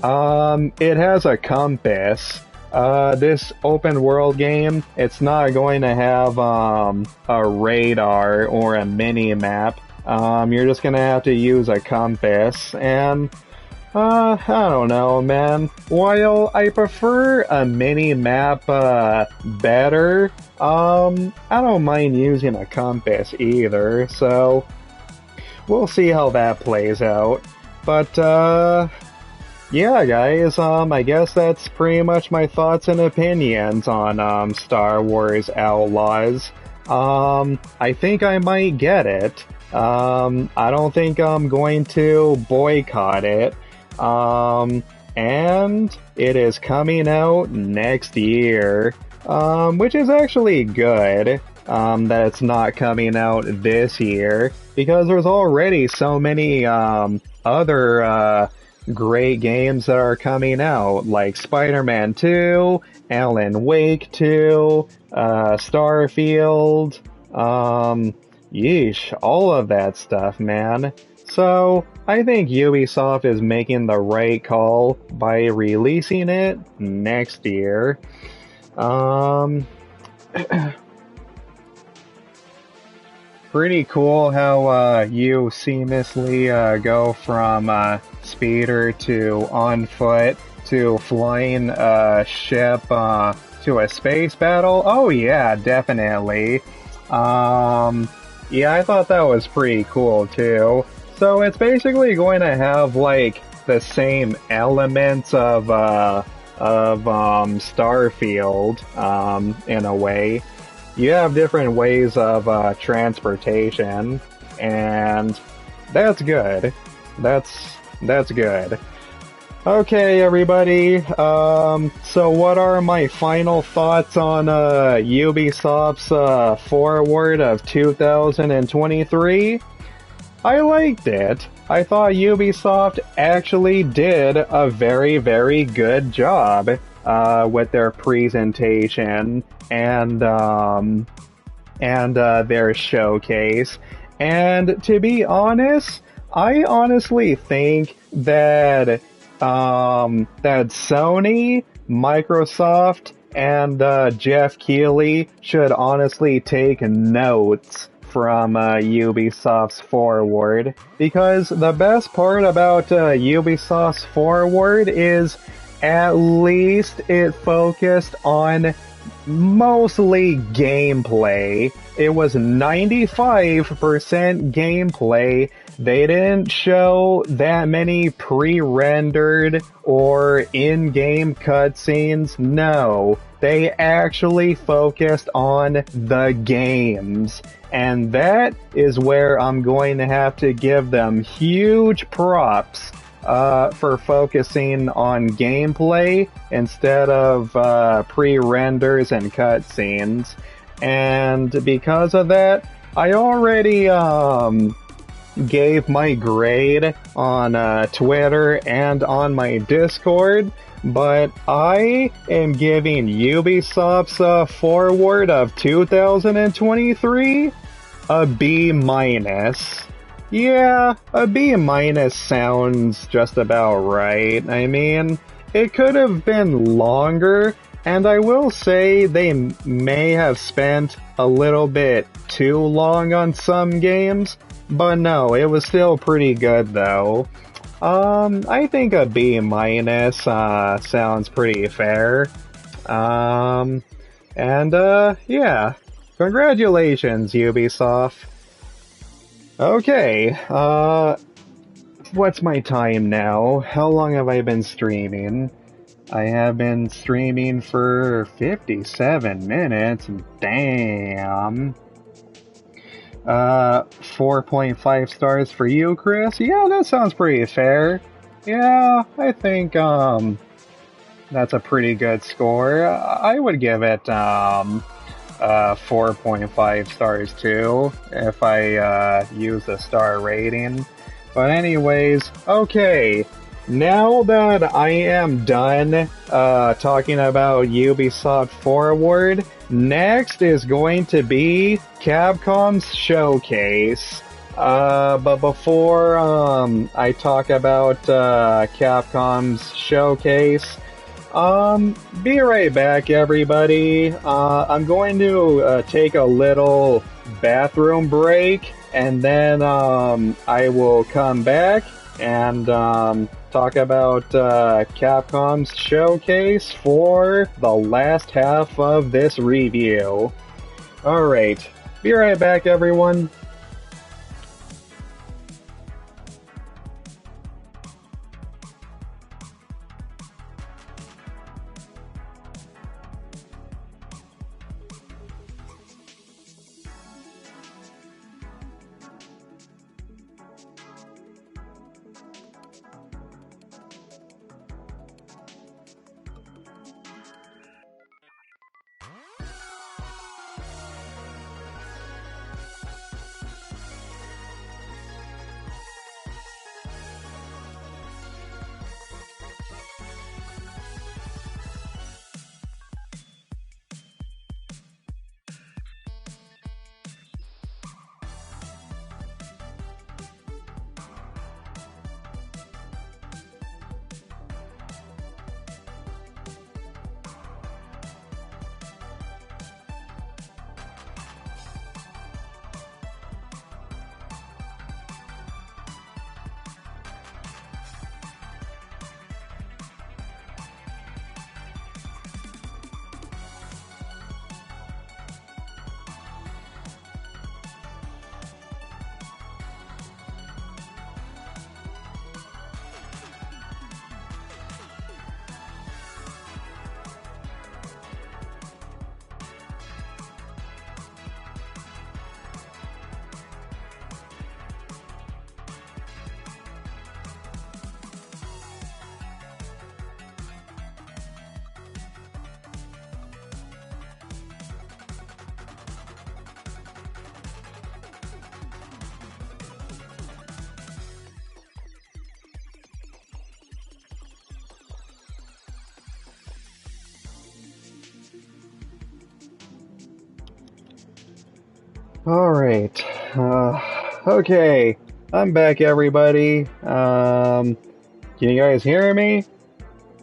it has a compass. This open world game, it's not going to have a radar or a mini map. You're just gonna have to use a compass, and I don't know, man. While I prefer a mini map better, I don't mind using a compass either, so we'll see how that plays out. But yeah, guys, I guess that's pretty much my thoughts and opinions on Star Wars Outlaws. I think I might get it. I don't think I'm going to boycott it. And it is coming out next year, which is actually good, that it's not coming out this year, because there's already so many, other, great games that are coming out, like Spider-Man 2, Alan Wake 2, Starfield, yeesh, all of that stuff, man. So, I think Ubisoft is making the right call by releasing it next year. Pretty cool how you seamlessly go from speeder to on foot to flying a ship to a space battle. Oh yeah, definitely. Yeah, I thought that was pretty cool too. So it's basically going to have like the same elements of Starfield in a way. You have different ways of transportation, and that's good. That's good. Okay, everybody. So what are my final thoughts on Ubisoft's forward of 2023? I liked it. I thought Ubisoft actually did a very, very good job with their presentation and their showcase. And to be honest, I honestly think that that Sony, Microsoft, and Jeff Keighley should honestly take notes from Ubisoft's forward, because the best part about Ubisoft's forward is at least it focused on mostly gameplay. It was 95% gameplay. They didn't show that many pre-rendered or in-game cutscenes. No. They actually focused on the games. And that is where I'm going to have to give them huge props for focusing on gameplay instead of pre-renders and cutscenes. And because of that, I already gave my grade on Twitter and on my Discord, but I am giving Ubisoft's forward of 2023 a B minus. Yeah, a B minus sounds just about right. I mean, it could have been longer, and I will say they may have spent a little bit too long on some games, but no, it was still pretty good though. I think a B minus sounds pretty fair. Yeah. Congratulations, Ubisoft. Okay, what's my time now? How long have I been streaming? I have been streaming for 57 minutes. Damn. 4.5 stars for you, Chris? Yeah, that sounds pretty fair. Yeah, I think, that's a pretty good score. I would give it, 4.5 stars too, if I, use the star rating. But anyways, okay. Now that I am done, talking about Ubisoft Forward, next is going to be Capcom's Showcase. But before, I talk about, Capcom's Showcase, be right back, everybody. I'm going to, take a little bathroom break, and then, I will come back and, talk about Capcom's Showcase for the last half of this review. Alright, be right back, everyone. Alright, okay, I'm back, everybody. Can you guys hear me?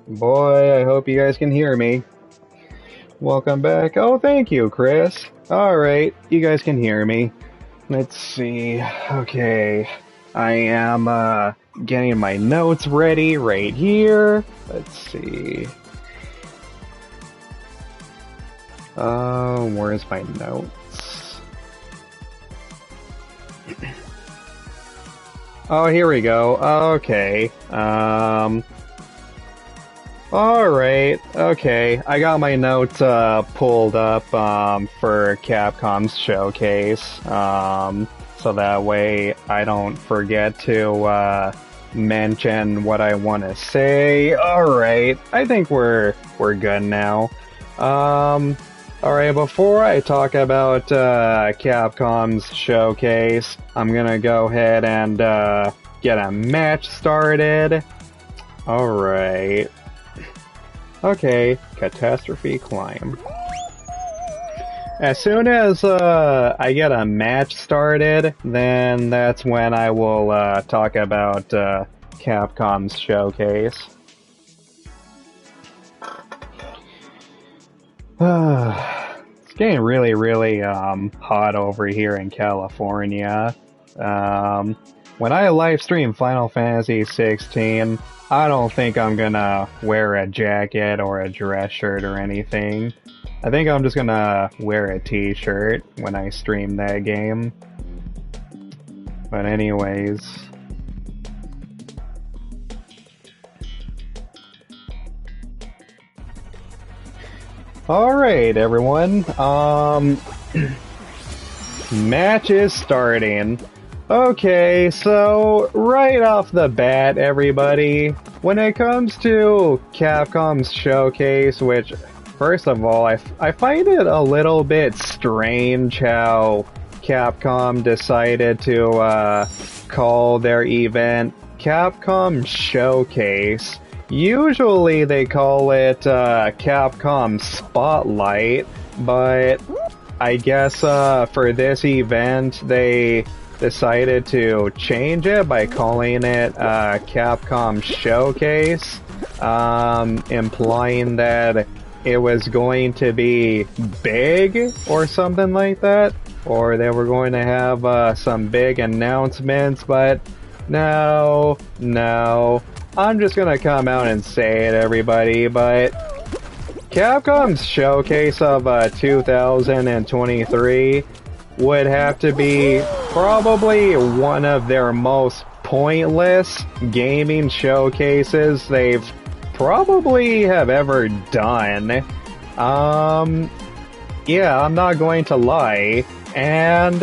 Boy, I hope you guys can hear me. Welcome back. Oh, thank you, Chris. Alright, you guys can hear me. Let's see, okay, I am, getting my notes ready right here. Let's see. Where's my notes? Oh, here we go. Okay. Alright, okay. I got my notes pulled up for Capcom's Showcase, so that way I don't forget to mention what I want to say. Alright, I think we're good now. Alright, before I talk about Capcom's Showcase, I'm gonna go ahead and get a match started. Alright. Okay, Catastrophe Climb. As soon as I get a match started, then that's when I will talk about Capcom's Showcase. It's getting really, really hot over here in California. When I live stream Final Fantasy 16, I don't think I'm gonna wear a jacket or a dress shirt or anything. I think I'm just gonna wear a t-shirt when I stream that game. But anyways. Alright, everyone. Match is starting. Okay, so right off the bat, everybody, when it comes to Capcom's Showcase, which, first of all, I find it a little bit strange how Capcom decided to call their event Capcom Showcase. Usually they call it Capcom Spotlight, but I guess for this event they decided to change it by calling it Capcom Showcase, implying that it was going to be big or something like that, or they were going to have some big announcements, but no, I'm just gonna come out and say it, everybody, but Capcom's Showcase of 2023 would have to be probably one of their most pointless gaming showcases they've probably have ever done. Yeah, I'm not going to lie. And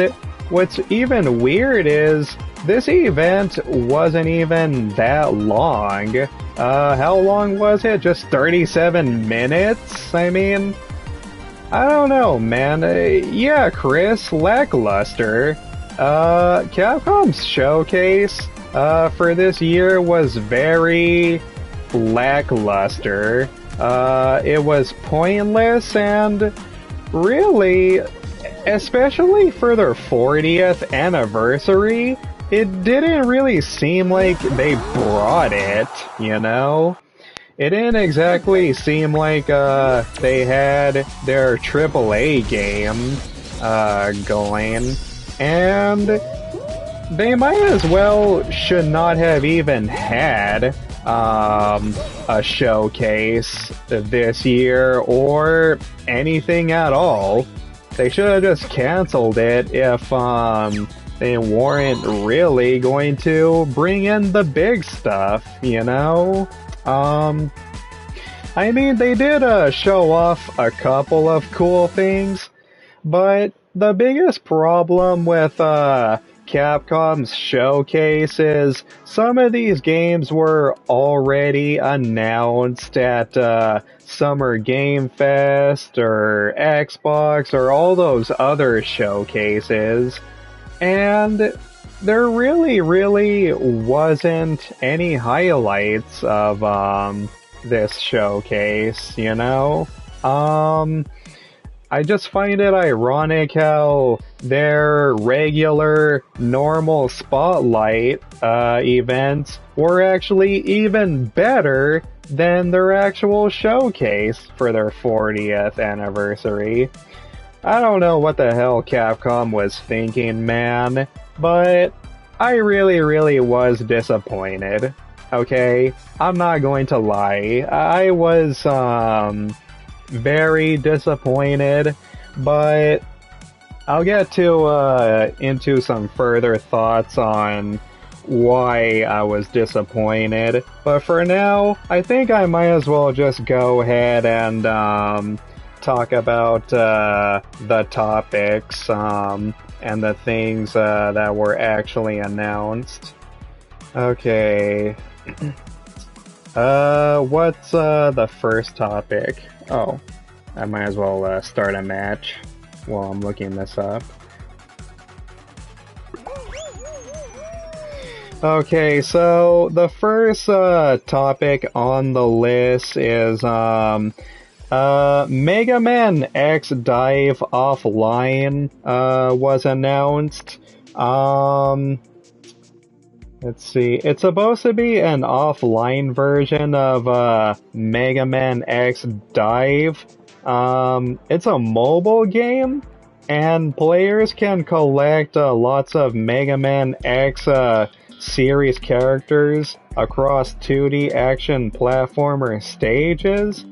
what's even weird is this event wasn't even that long. How long was it? Just 37 minutes? I mean, I don't know, man. Yeah, Chris, lackluster. Capcom's Showcase for this year was very lackluster. It was pointless and really, especially for their 40th anniversary, it didn't really seem like they brought it, you know? It didn't exactly seem like they had their AAA game going, and they might as well should not have even had a showcase this year or anything at all. They should have just canceled it if they weren't really going to bring in the big stuff, you know? I mean, they did show off a couple of cool things, but the biggest problem with Capcom's Showcase is some of these games were already announced at Summer Game Fest or Xbox or all those other showcases, and there really wasn't any highlights of this showcase, you know? I just find it ironic how their regular, normal Spotlight events were actually even better than their actual showcase for their 40th anniversary. I don't know what the hell Capcom was thinking, man, but I really was disappointed. Okay? I'm not going to lie. I was, very disappointed, but I'll get to into some further thoughts on why I was disappointed. But for now, I think I might as well just go ahead and talk about the topics and the things that were actually announced. Okay. What's the first topic? Oh, I might as well start a match while I'm looking this up. Okay, so the first topic on the list is Mega Man X Dive Offline was announced. Let's see, it's supposed to be an offline version of Mega Man X Dive. It's a mobile game, and players can collect lots of Mega Man X series characters across 2D action platformer stages.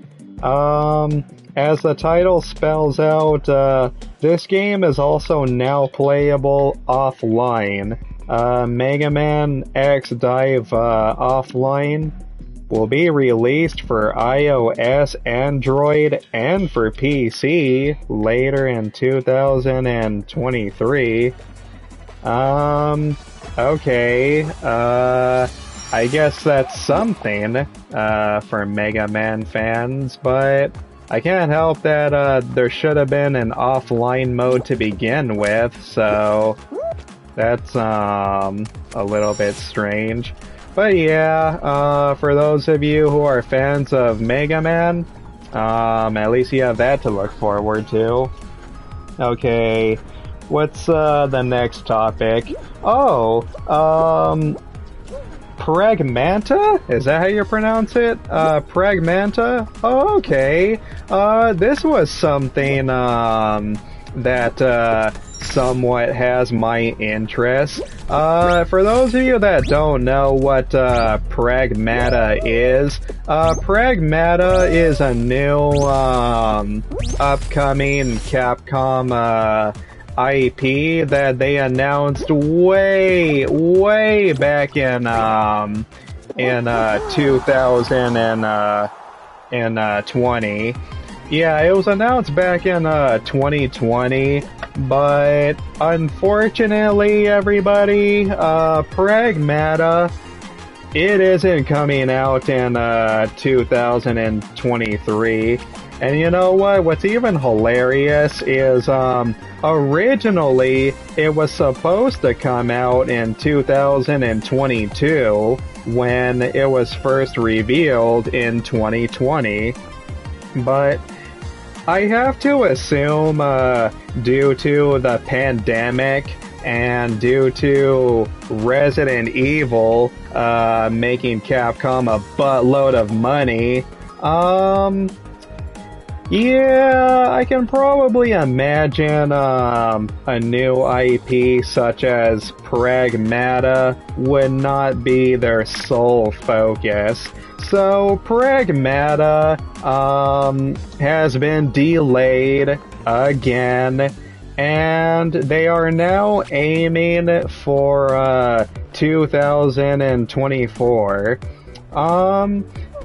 As the title spells out, this game is also now playable offline. Mega Man X Dive Offline will be released for iOS, Android, and for PC later in 2023. Okay, I guess that's something for Mega Man fans, but I can't help that there should have been an offline mode to begin with, so that's a little bit strange. But yeah, for those of you who are fans of Mega Man, at least you have that to look forward to. Okay, what's the next topic? Oh, Pragmata? Is that how you pronounce it? Pragmata? Oh, okay. This was something that somewhat has my interest. For those of you that don't know what Pragmata is a new upcoming Capcom IP that they announced way back in 2020. Yeah, it was announced back in 2020, but unfortunately, everybody, Pragmata, it isn't coming out in 2023. And you know what? What's even hilarious is originally it was supposed to come out in 2022 when it was first revealed in 2020. But I have to assume due to the pandemic and due to Resident Evil making Capcom a buttload of money, yeah, I can probably imagine a new IP such as Pragmata would not be their sole focus. So Pragmata has been delayed again, and they are now aiming for 2024.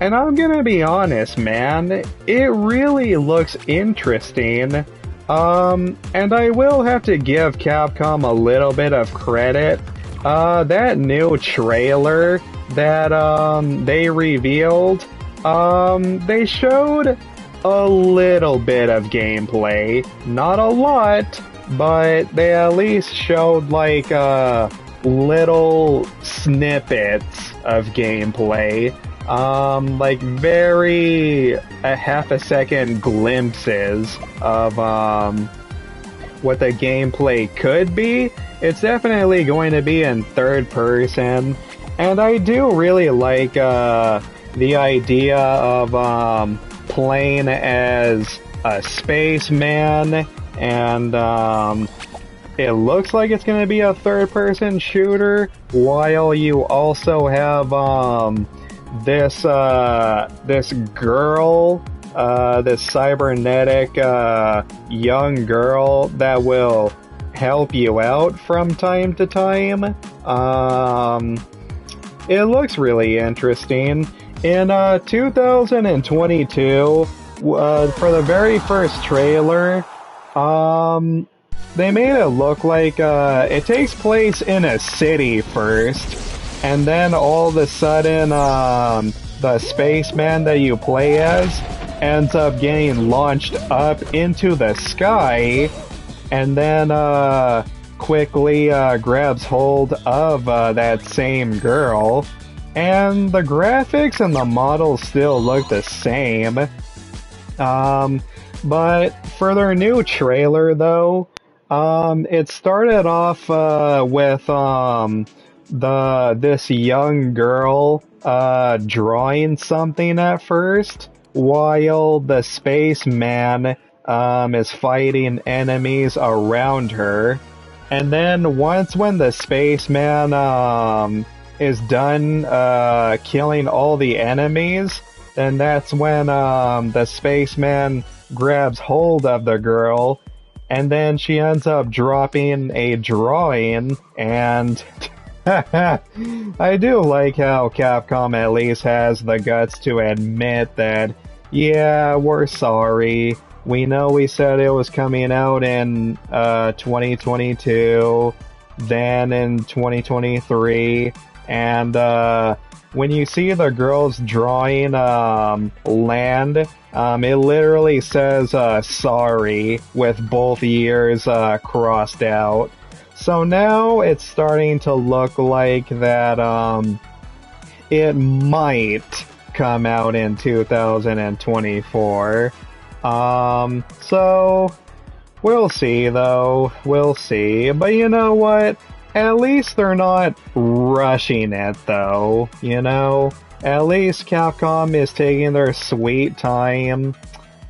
And I'm gonna be honest, man, it really looks interesting. And I will have to give Capcom a little bit of credit. That new trailer that they revealed, they showed a little bit of gameplay. Not a lot, but they at least showed like little snippets of gameplay. Like very half a second glimpses of what the gameplay could be. It's definitely going to be in third person, and I do really like the idea of playing as a spaceman, and it looks like it's going to be a third person shooter, while you also have this girl, this cybernetic young girl that will help you out from time to time. It looks really interesting. In 2022, for the very first trailer, they made it look like it takes place in a city first, and then all of a sudden, the spaceman that you play as ends up getting launched up into the sky, and then quickly grabs hold of that same girl, and the graphics and the models still look the same. But for their new trailer, though, it started off with this young girl drawing something at first, while the spaceman is fighting enemies around her. And then when the spaceman is done killing all the enemies, then that's when the spaceman grabs hold of the girl, and then she ends up dropping a drawing, and I do like how Capcom at least has the guts to admit that, yeah, we're sorry. We know we said it was coming out in 2022, then in 2023, and when you see the girl's drawing land, it literally says sorry with both years crossed out. So now it's starting to look like that it might come out in 2024. So we'll see, though. We'll see. But you know what? At least they're not rushing it, though. You know? At least Capcom is taking their sweet time.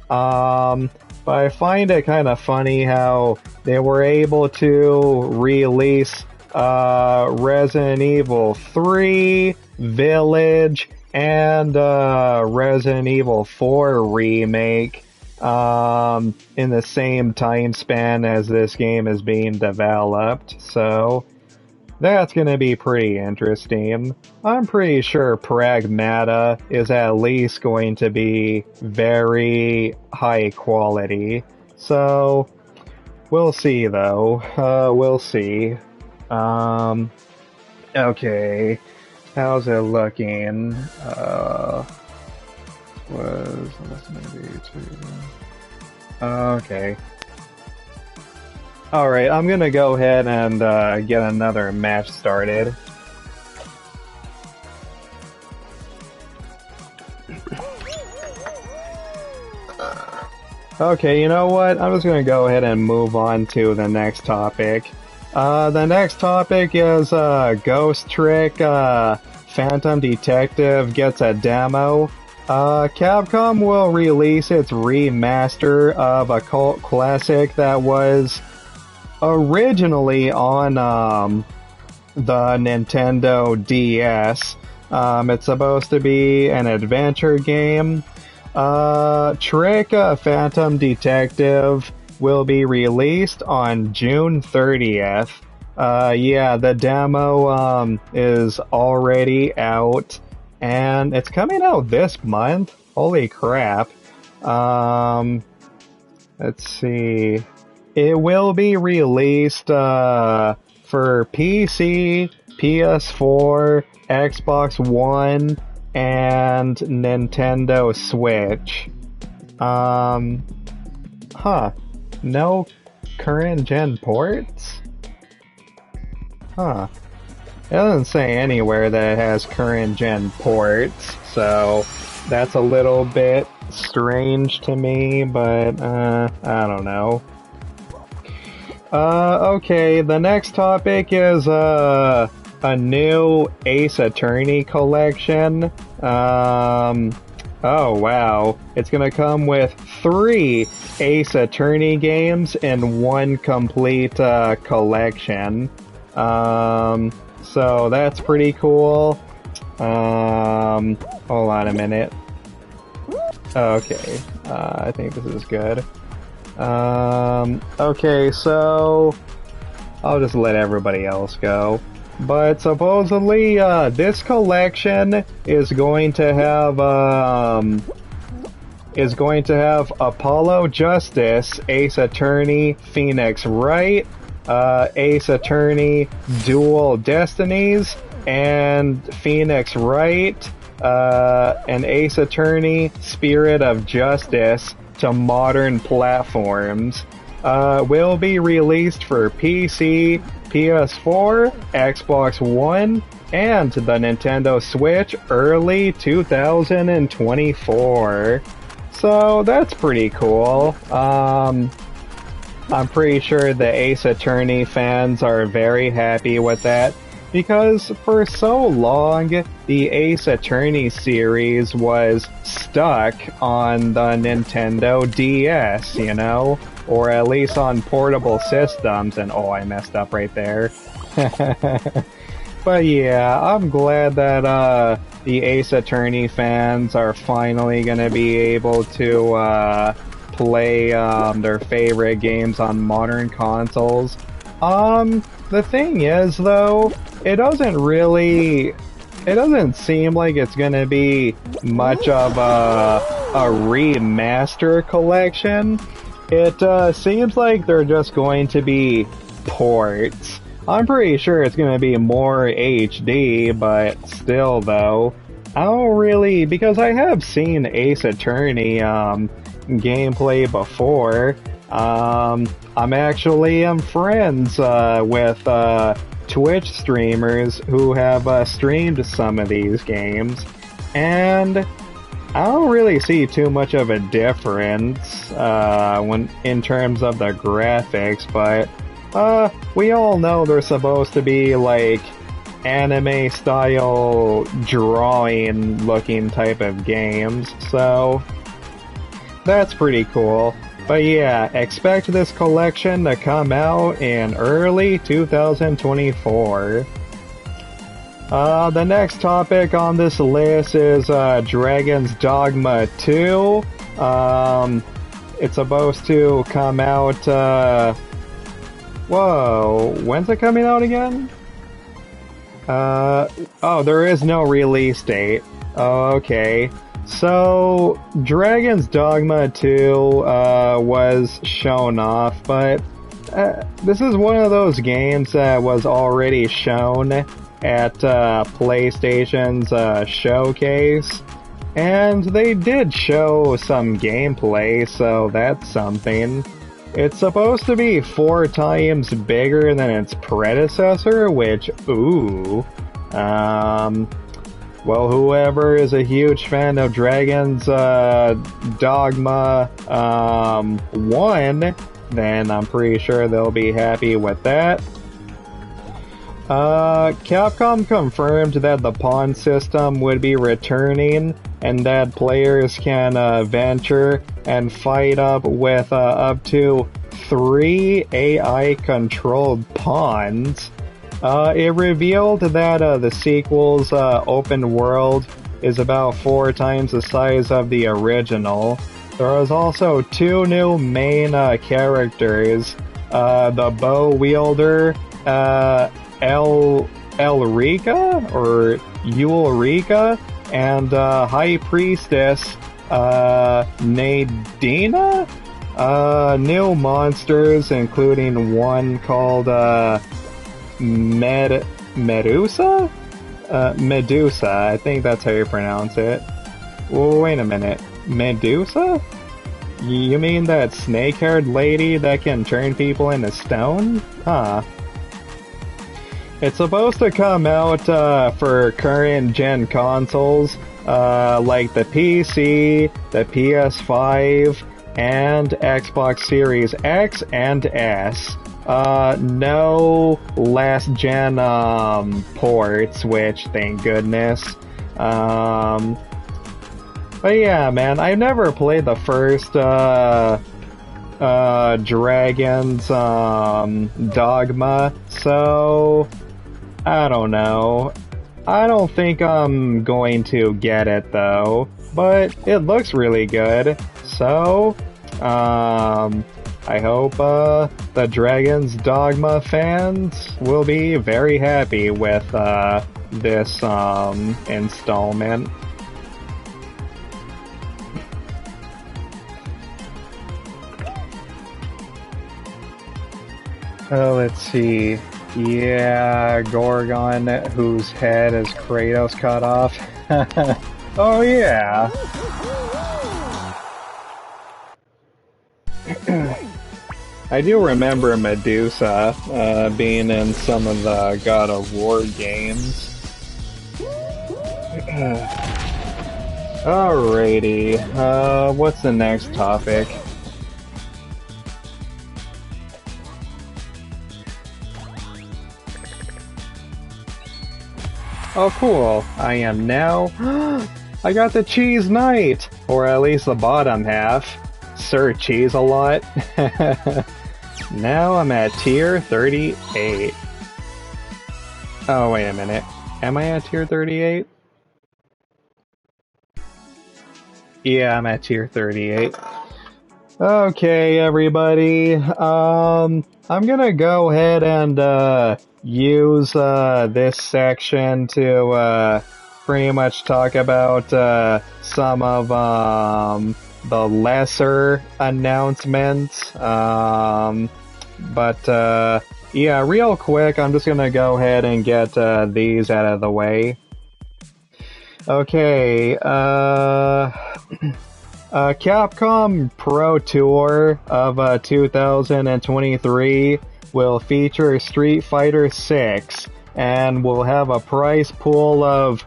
But I find it kind of funny how they were able to release Resident Evil 3, Village, and Resident Evil 4 Remake in the same time span as this game is being developed. So that's going to be pretty interesting. I'm pretty sure Pragmata is at least going to be very high quality. So we'll see, though. We'll see. Okay. How's it looking? Okay. Alright, I'm gonna go ahead and get another match started. Okay, you know what? I'm just gonna go ahead and move on to the next topic. The next topic is Ghost Trick Phantom Detective gets a demo. Capcom will release its remaster of a cult classic that was originally on the Nintendo DS. It's supposed to be an adventure game. Trick Phantom Detective will be released on June 30th. Yeah, the demo is already out, and it's coming out this month. Holy crap. Let's see. It will be released for PC, PS4, Xbox One, and Nintendo Switch. No current gen ports? Huh. It doesn't say anywhere that it has current gen ports, so that's a little bit strange to me, but I don't know. Okay, the next topic is a new Ace Attorney collection. Oh wow, it's gonna come with 3 Ace Attorney games in one complete collection. So that's pretty cool. Hold on a minute. Okay, I think this is good. Okay, so I'll just let everybody else go. But supposedly, this collection is going to have Apollo Justice, Ace Attorney, Phoenix Wright, Ace Attorney, Dual Destinies, and Phoenix Wright, and Ace Attorney, Spirit of Justice to modern platforms. Will be released for PC, PS4, Xbox One, and the Nintendo Switch early 2024. So that's pretty cool. I'm pretty sure the Ace Attorney fans are very happy with that, because for so long, the Ace Attorney series was stuck on the Nintendo DS, you know? Or at least on portable systems, and oh, I messed up right there. But yeah, I'm glad that the Ace Attorney fans are finally gonna be able to play their favorite games on modern consoles. The thing is, though, it doesn't seem like it's gonna be much of a remaster collection. It seems like they're just going to be ports. I'm pretty sure it's going to be more HD, but still though, I don't really, because I have seen Ace Attorney gameplay before. I'm friends with Twitch streamers who have streamed some of these games, and I don't really see too much of a difference when in terms of the graphics, but we all know they're supposed to be like anime style drawing looking type of games, so that's pretty cool. But yeah, expect this collection to come out in early 2024. The next topic on this list is Dragon's Dogma 2. It's supposed to come out, whoa, when's it coming out again? Oh, there is no release date. Oh, okay. So, Dragon's Dogma 2 was shown off, but this is one of those games that was already shown at PlayStation's Showcase, and they did show some gameplay, so that's something. It's supposed to be 4 times bigger than its predecessor, which, ooh, well, whoever is a huge fan of Dragon's Dogma 1, then I'm pretty sure they'll be happy with that. Capcom confirmed that the pawn system would be returning, and that players can venture and fight up with up to 3 AI-controlled pawns. It revealed that the sequel's open world is about 4 times the size of the original. There is also 2 new main characters, the bow wielder, Elrica, or Ulrika, and High Priestess, Nadina? New monsters, including one called, Medusa? Medusa, I think that's how you pronounce it. Wait a minute, Medusa? You mean that snake-haired lady that can turn people into stone? Huh. It's supposed to come out for current gen consoles, like the PC, the PS5, and Xbox Series X and S. No last gen ports, which thank goodness. But yeah, man, I've never played the first Dragon's Dogma, so I don't know. I don't think I'm going to get it though, but it looks really good. So, I hope the Dragon's Dogma fans will be very happy with this installment. Let's see. Yeah, Gorgon, whose head is Kratos cut off. Oh yeah. I do remember Medusa being in some of the God of War games. Alrighty, what's the next topic? Oh cool, I am now... I got the Cheese Knight! Or at least the bottom half. Sir Cheese-a-lot. Now I'm at tier 38. Oh, wait a minute. Am I at tier 38? Yeah, I'm at tier 38. Okay, everybody. I'm gonna go ahead and use this section to pretty much talk about some of the lesser announcements. But yeah, real quick, I'm just gonna go ahead and get these out of the way. Okay, Capcom Pro Tour of 2023 will feature Street Fighter 6 and will have a prize pool of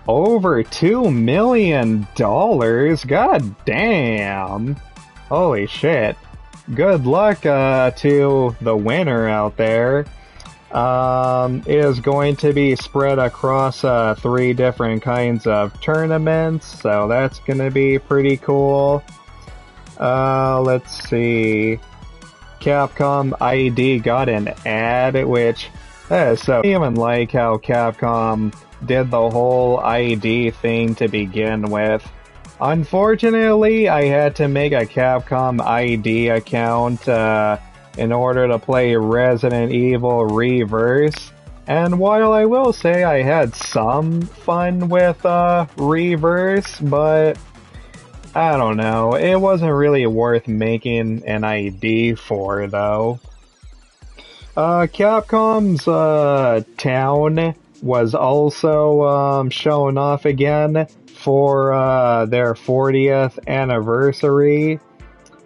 over $2 million. God damn. Holy shit. Good luck to the winner out there. It is going to be spread across 3 different kinds of tournaments, so that's gonna be pretty cool. Let's see. Capcom ID got an ad, which is so... I don't even like how Capcom did the whole ID thing to begin with. Unfortunately, I had to make a Capcom ID account in order to play Resident Evil Reverse. And while I will say I had some fun with Reverse, but I don't know, it wasn't really worth making an ID for, though. Capcom's town was also shown off again for their 40th anniversary,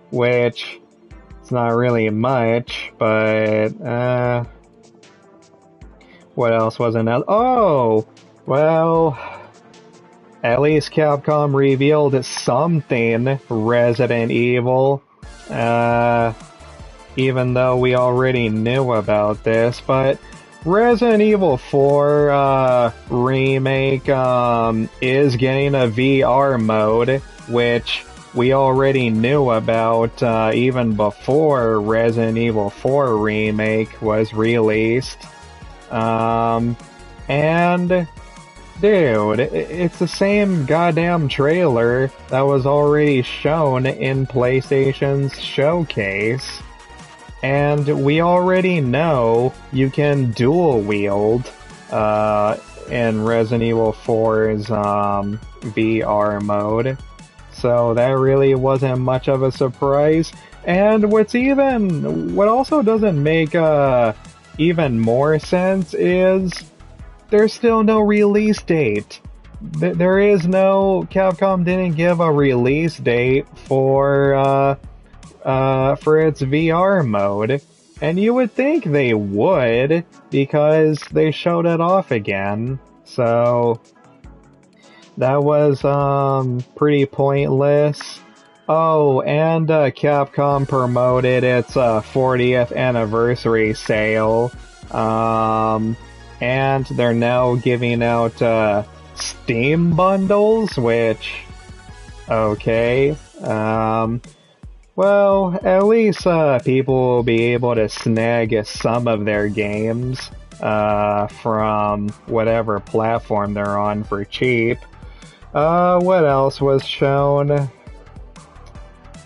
which it's not really much, but what else wasn't out? Oh, well, at least Capcom revealed something Resident Evil, even though we already knew about this, but Resident Evil 4 Remake is getting a VR mode, which we already knew about even before Resident Evil 4 Remake was released. And dude, it's the same goddamn trailer that was already shown in PlayStation's Showcase. And we already know you can dual wield in Resident Evil 4's VR mode. So that really wasn't much of a surprise. And what also doesn't make even more sense is there's still no release date. There is no... Capcom didn't give a release date for its VR mode, and you would think they would, because they showed it off again, so that was pretty pointless. Oh, and Capcom promoted its 40th anniversary sale, and they're now giving out Steam bundles, which, okay, well, at least people will be able to snag some of their games from whatever platform they're on for cheap. What else was shown?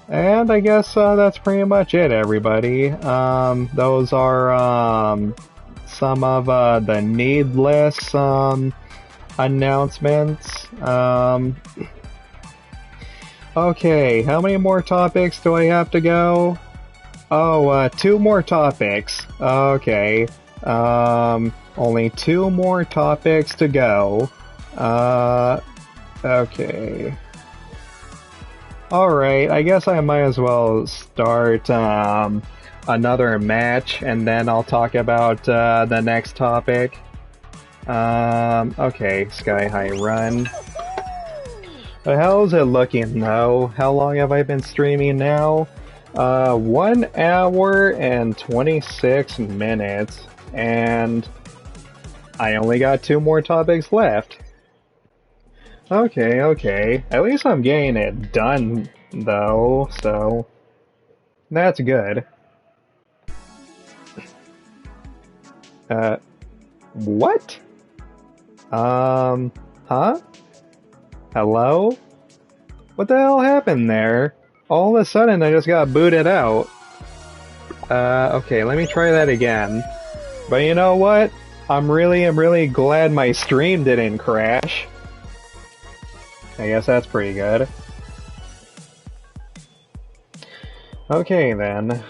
And I guess that's pretty much it, everybody. Those are some of the needless announcements. Okay, how many more topics do I have to go? Oh, 2 more topics. Okay. Only 2 more topics to go. Okay. Alright, I guess I might as well start another match, and then I'll talk about the next topic. Okay, Sky High Run. But how's it looking though? How long have I been streaming now? 1 hour and 26 minutes, and I only got 2 more topics left. Okay. At least I'm getting it done, though, so that's good. What? Huh? Hello? What the hell happened there? All of a sudden I just got booted out. Okay, let me try that again. But you know what? I'm really glad my stream didn't crash. I guess that's pretty good. Okay then,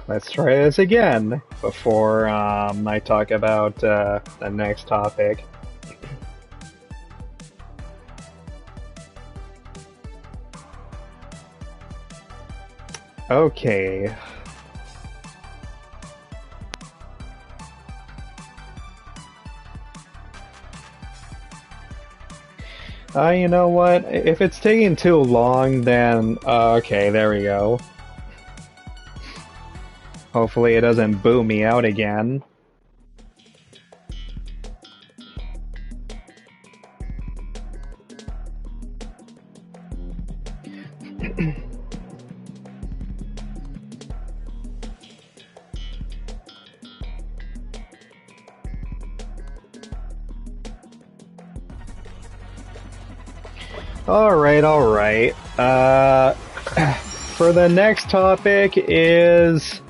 let's try this again before I talk about the next topic. Okay. You know what? If it's taking too long, then... okay, there we go. Hopefully it doesn't boot me out again. Alright. For the next topic is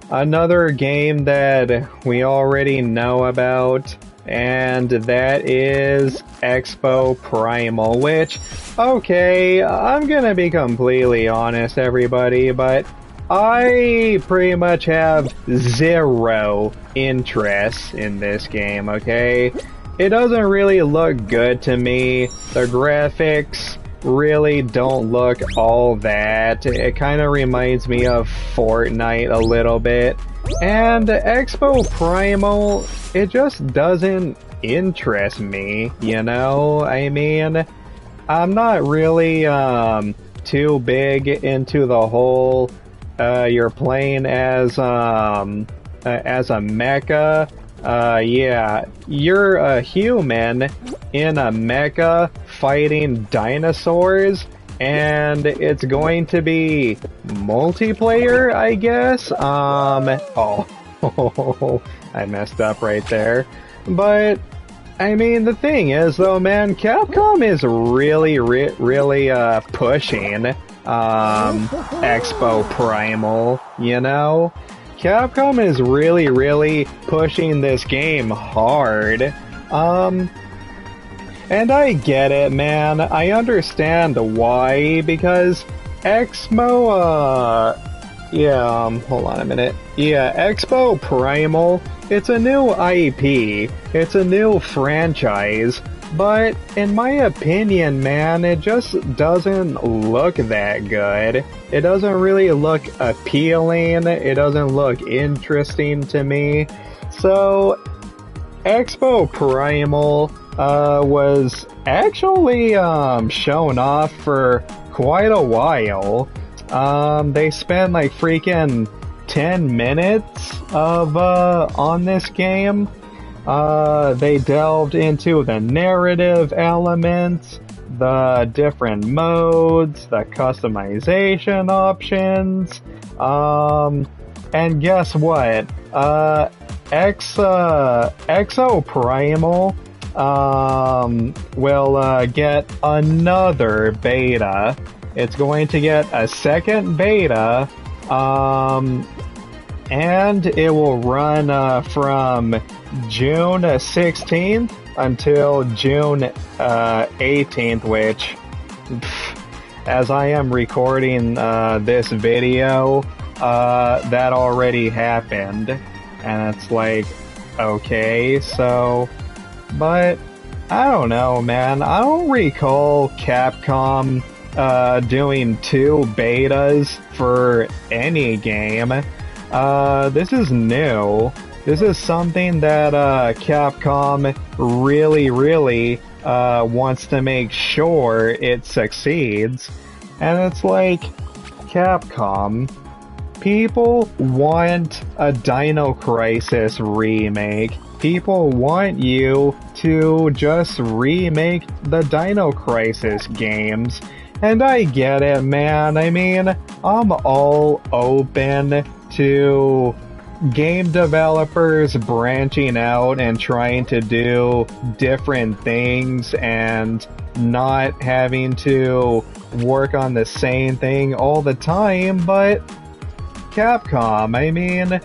another game that we already know about, and that is Expo Primal, which, okay, I'm gonna be completely honest, everybody, but I pretty much have 0 interest in this game, okay? It doesn't really look good to me. The graphics really don't look all that. It kind of reminds me of Fortnite a little bit. And Expo Primal, it just doesn't interest me, you know? I mean, I'm not really too big into the whole you're playing as a mecha. Yeah, you're a human in a mecha fighting dinosaurs, and it's going to be multiplayer, I guess? Oh, I messed up right there. But, I mean, the thing is, though, man, Capcom is really pushing, Expo Primal, you know? Capcom is really pushing this game hard. And I get it, man. I understand why, because Expo, hold on a minute. Yeah, Expo Primal, it's a new IP. It's a new franchise. But, in my opinion, man, it just doesn't look that good. It doesn't really look appealing. It doesn't look interesting to me. So, Expo Primal was actually shown off for quite a while. They spent like freaking 10 minutes of on this game. They delved into the narrative elements, the different modes, the customization options, and guess what? Exo Primal will get another beta. It's going to get a second beta, and it will run from June 16th until June 18th, which, as I am recording this video, that already happened. And it's like, okay, so, but I don't know, man. I don't recall Capcom doing 2 betas for any game. This is new. This is something that Capcom really wants to make sure it succeeds. And it's like, Capcom, people want a Dino Crisis remake. People want you to just remake the Dino Crisis games. And I get it, man. I mean, I'm all open to game developers branching out and trying to do different things and not having to work on the same thing all the time, but Capcom, I mean,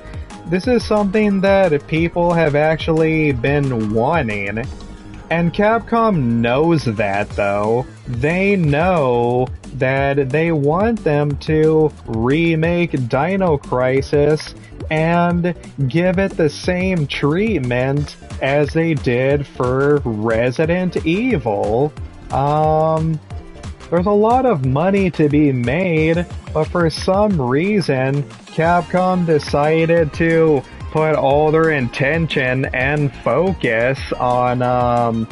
this is something that people have actually been wanting. And Capcom knows that, though. They know that they want them to remake Dino Crisis and give it the same treatment as they did for Resident Evil. There's a lot of money to be made, but for some reason, Capcom decided to put all their intention and focus on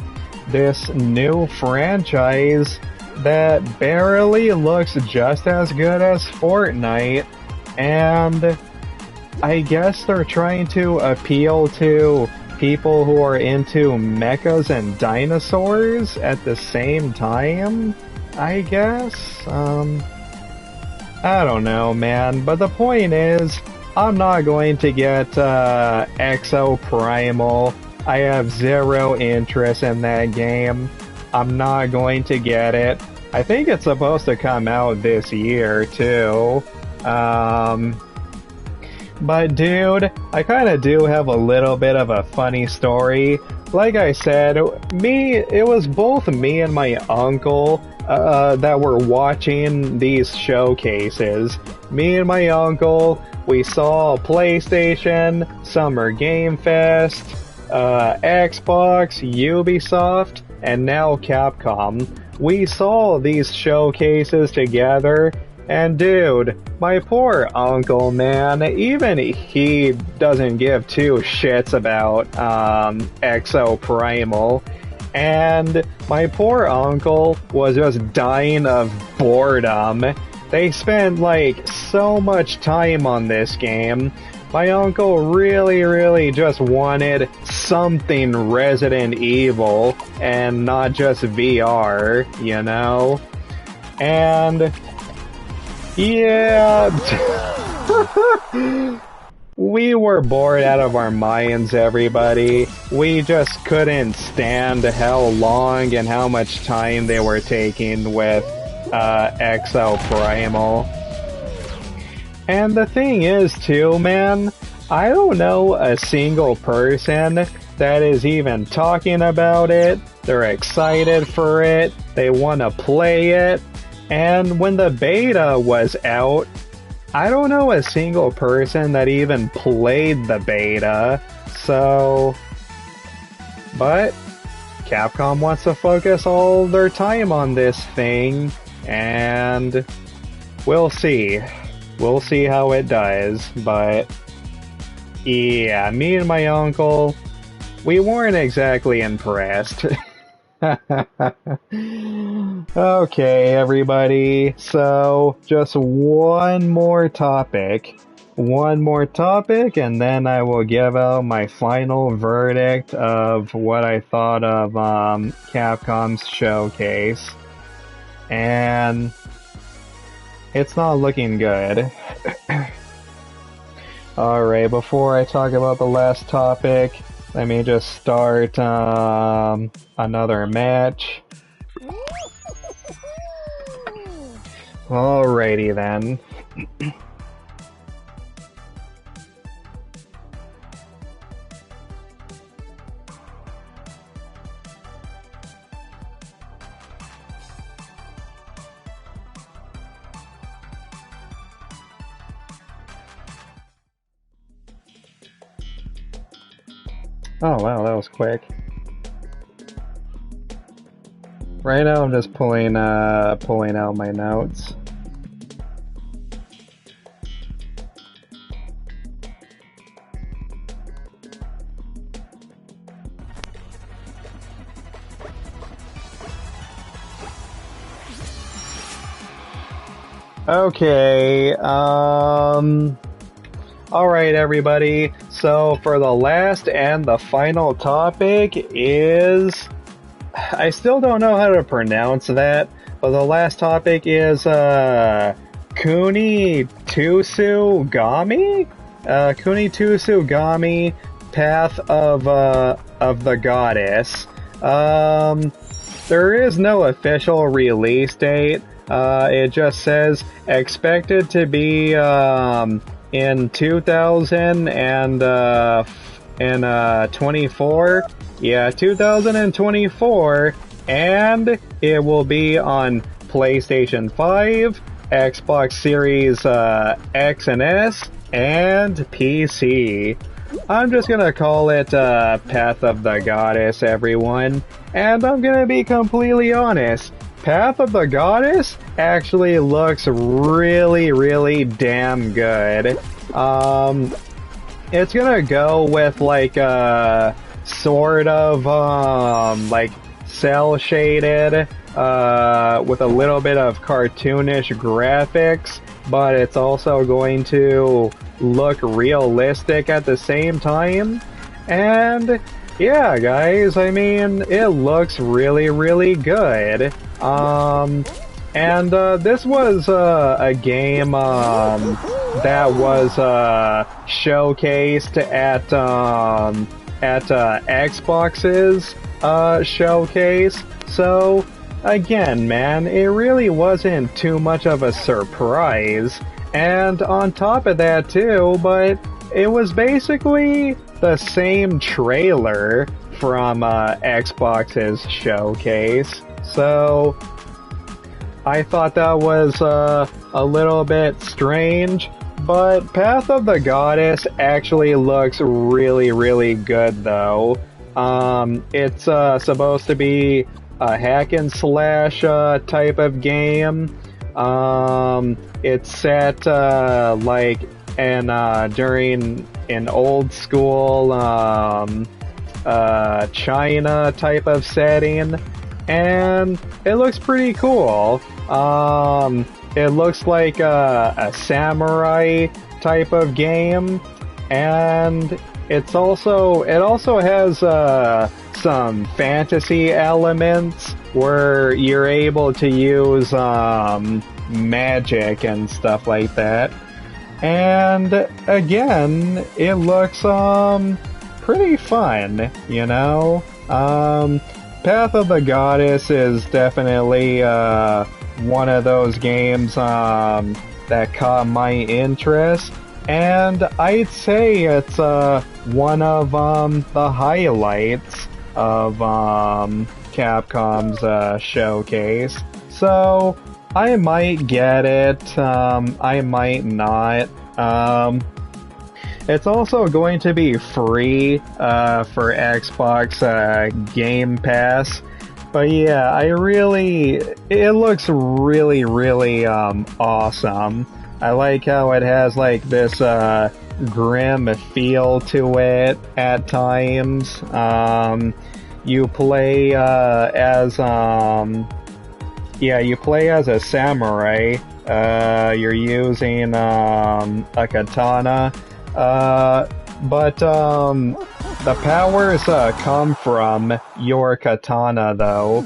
this new franchise that barely looks just as good as Fortnite, and I guess they're trying to appeal to people who are into mechas and dinosaurs at the same time, I guess. I don't know, man, but the point is, I'm not going to get Exo Primal. I have zero interest in that game. I'm not going to get it. I think it's supposed to come out this year, too. But dude, I kinda do have a little bit of a funny story. Like I said, it was both me and my uncle that were watching these showcases. Me and my uncle, we saw PlayStation, Summer Game Fest, Xbox, Ubisoft, and now Capcom. We saw these showcases together, and dude, my poor uncle, man, even he doesn't give 2 shits about Exo Primal. And my poor uncle was just dying of boredom. They spent like so much time on this game. My uncle really just wanted something Resident Evil and not just VR, you know? And yeah, we were bored out of our minds, everybody. We just couldn't stand how long and how much time they were taking with Exo Primal. And the thing is, too, man, I don't know a single person that is even talking about it. They're excited for it. They want to play it. And when the beta was out, I don't know a single person that even played the beta. So, but Capcom wants to focus all their time on this thing, and we'll see. We'll see how it does, but yeah, me and my uncle, we weren't exactly impressed. Okay, everybody, so just one more topic, and then I will give out my final verdict of what I thought of Capcom's showcase, and it's not looking good. Alright, before I talk about the last topic, let me just start another match. Alrighty then. Oh wow, that was quick. Right now I'm just pulling out my notes. Okay, alright everybody, so for the last and the final topic is... I still don't know how to pronounce that, but the last topic is, Kunitusu-gami? Kunitusu-gami, Path of the Goddess. There is no official release date. It just says expected to be in 2024. Yeah, 2024, and it will be on PlayStation 5, Xbox Series X and S, and PC. I'm just gonna call it Path of the Goddess, everyone, and I'm gonna be completely honest. Path of the Goddess actually looks really, really damn good. It's gonna go with like sort of like cell shaded with a little bit of cartoonish graphics, but it's also going to look realistic at the same time. And yeah, guys, I mean, it looks really, really good. This was a game that was showcased at Xbox's showcase. So again, man, it really wasn't too much of a surprise. And on top of that too, but it was basically the same trailer from Xbox's showcase. So I thought that was a little bit strange, but Path of the Goddess actually looks really, really good though. It's supposed to be a hack and slash type of game. It's set like during an old school China type of setting, and it looks pretty cool. It looks like a samurai type of game, and it also has some fantasy elements where you're able to use magic and stuff like that. And again, it looks pretty fun, you know. Path of the Goddess is definitely one of those games that caught my interest, and I'd say it's one of the highlights of Capcom's showcase. So I might get it, I might not. It's also going to be free for Xbox Game Pass. But yeah, it looks really, really awesome. I like how it has like this grim feel to it at times. You play as a samurai. You're using a katana. But the powers come from your katana, though.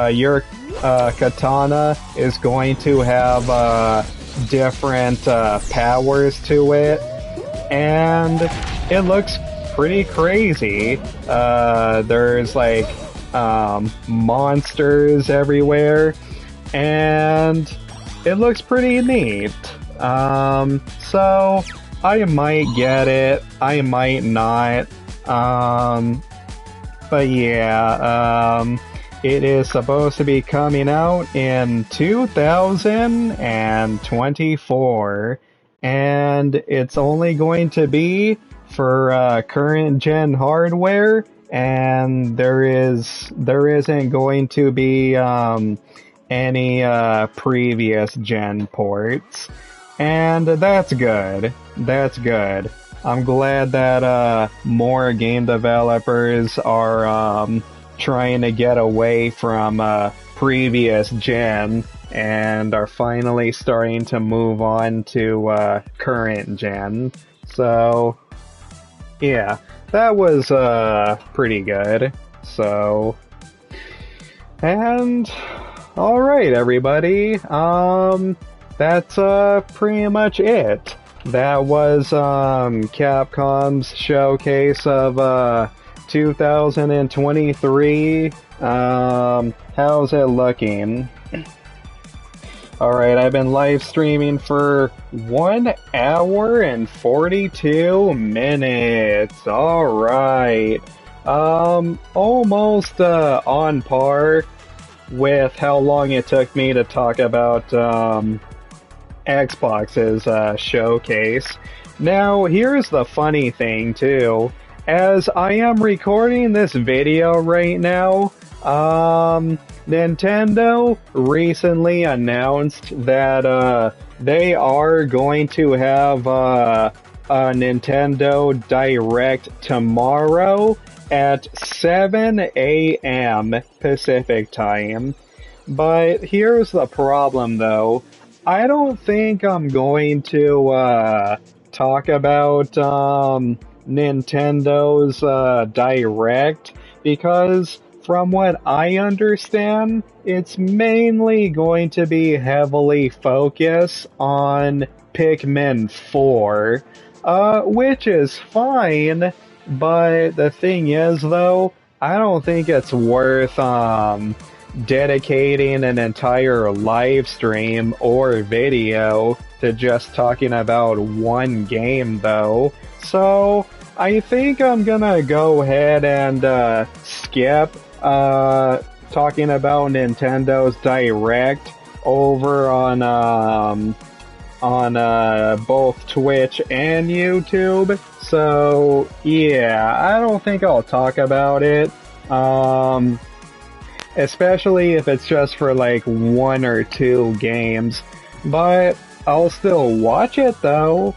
Your katana is going to have different powers to it, and it looks pretty crazy. There's like monsters everywhere, and it looks pretty neat. So I might get it, I might not. But yeah, it is supposed to be coming out in 2024, and it's only going to be for current gen hardware, and there isn't going to be any previous gen ports, and that's good. That's good. I'm glad that more game developers are trying to get away from previous gen and are finally starting to move on to current gen. So yeah, that was pretty good. So, and alright everybody, that's pretty much it. That was Capcom's showcase of 2023. How's it looking? Alright, I've been live streaming for 1 hour and 42 minutes. Alright. Almost on par with how long it took me to talk about Xbox's showcase. Now, here's the funny thing, too. As I am recording this video right now, Nintendo recently announced that they are going to have a Nintendo Direct tomorrow at 7 a.m. Pacific time. But here's the problem, though. I don't think I'm going to talk about Nintendo's Direct, because from what I understand, it's mainly going to be heavily focused on Pikmin 4, which is fine, but the thing is, though, I don't think it's worth dedicating an entire live stream or video to just talking about one game, though. So I think I'm gonna go ahead and skip talking about Nintendo's Direct over on both Twitch and YouTube. So yeah, I don't think I'll talk about it. Especially if it's just for like 1 or 2 games. But I'll still watch it though.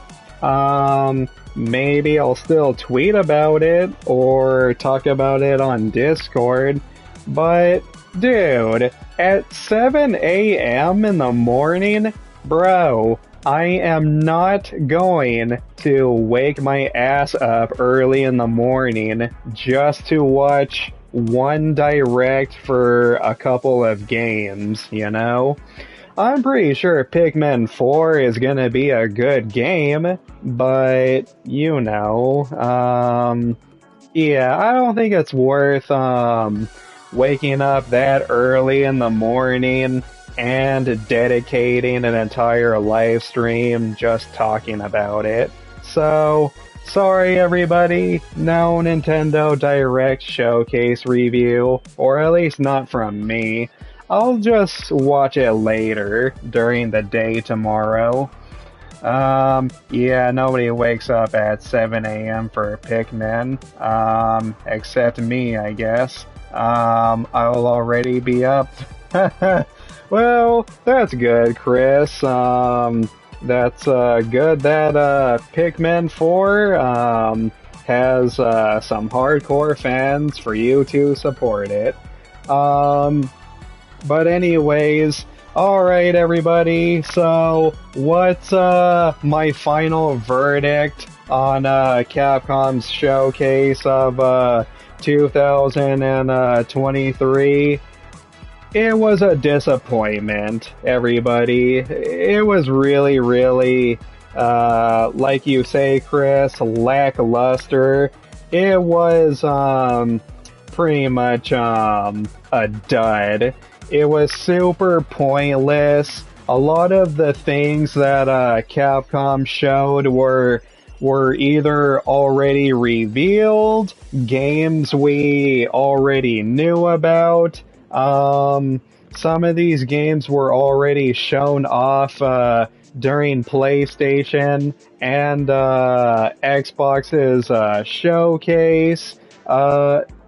Maybe I'll still tweet about it or talk about it on Discord. But dude, at 7 a.m. in the morning, bro, I am not going to wake my ass up early in the morning just to watch one Direct for a couple of games, you know? I'm pretty sure Pikmin 4 is gonna be a good game, but, you know, yeah, I don't think it's worth, waking up that early in the morning and dedicating an entire live stream just talking about it. So, sorry everybody, no Nintendo Direct Showcase review, or at least not from me. I'll just watch it later, during the day tomorrow. Yeah, nobody wakes up at 7 a.m. for Pikmin, except me, I guess. I'll already be up. Well, that's good, Chris. That's good that Pikmin 4 has some hardcore fans for you to support it. But anyways, alright everybody, so what's my final verdict on Capcom's showcase of 2023? It was a disappointment, everybody. It was really, really, like you say, Chris, lackluster. It was, pretty much, a dud. It was super pointless. a lot of the things that Capcom showed were either already revealed, games we already knew about. Some of these games were already shown off during PlayStation and Xbox's showcase.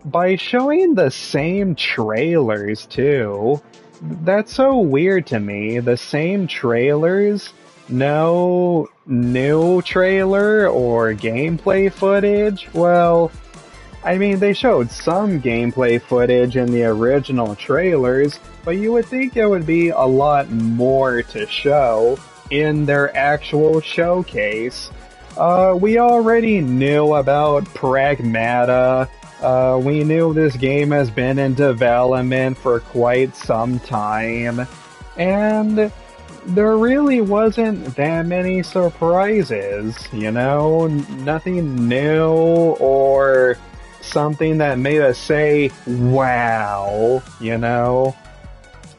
By showing the same trailers too. That's so weird to me. The same trailers, no new trailer or gameplay footage. Well, I mean, they showed some gameplay footage in the original trailers, but you would think there would be a lot more to show in their actual showcase. We already knew about Pragmata. We knew this game has been in development for quite some time, and there really wasn't that many surprises, you know? Nothing new or something that made us say, wow, you know?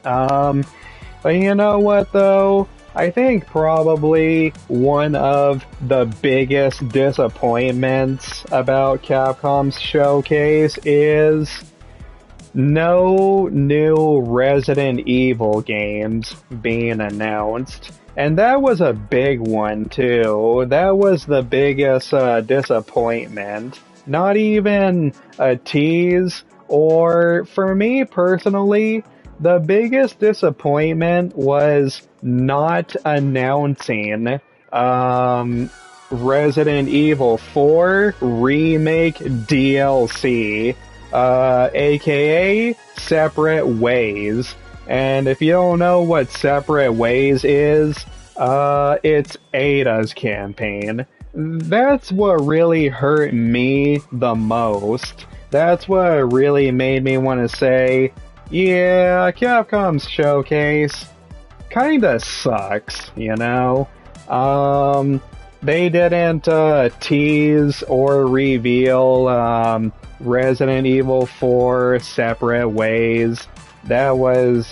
But you know what, though? I think probably one of the biggest disappointments about Capcom's showcase is no new Resident Evil games being announced. And that was a big one, too. That was the biggest disappointment. Not even a tease, or for me personally, the biggest disappointment was not announcing Resident Evil 4 Remake DLC, aka Separate Ways. And if you don't know what Separate Ways is, it's Ada's campaign. That's what really hurt me the most. That's what really made me want to say, yeah, Capcom's showcase kinda sucks, you know? They didn't tease or reveal Resident Evil 4 Separate Ways. That was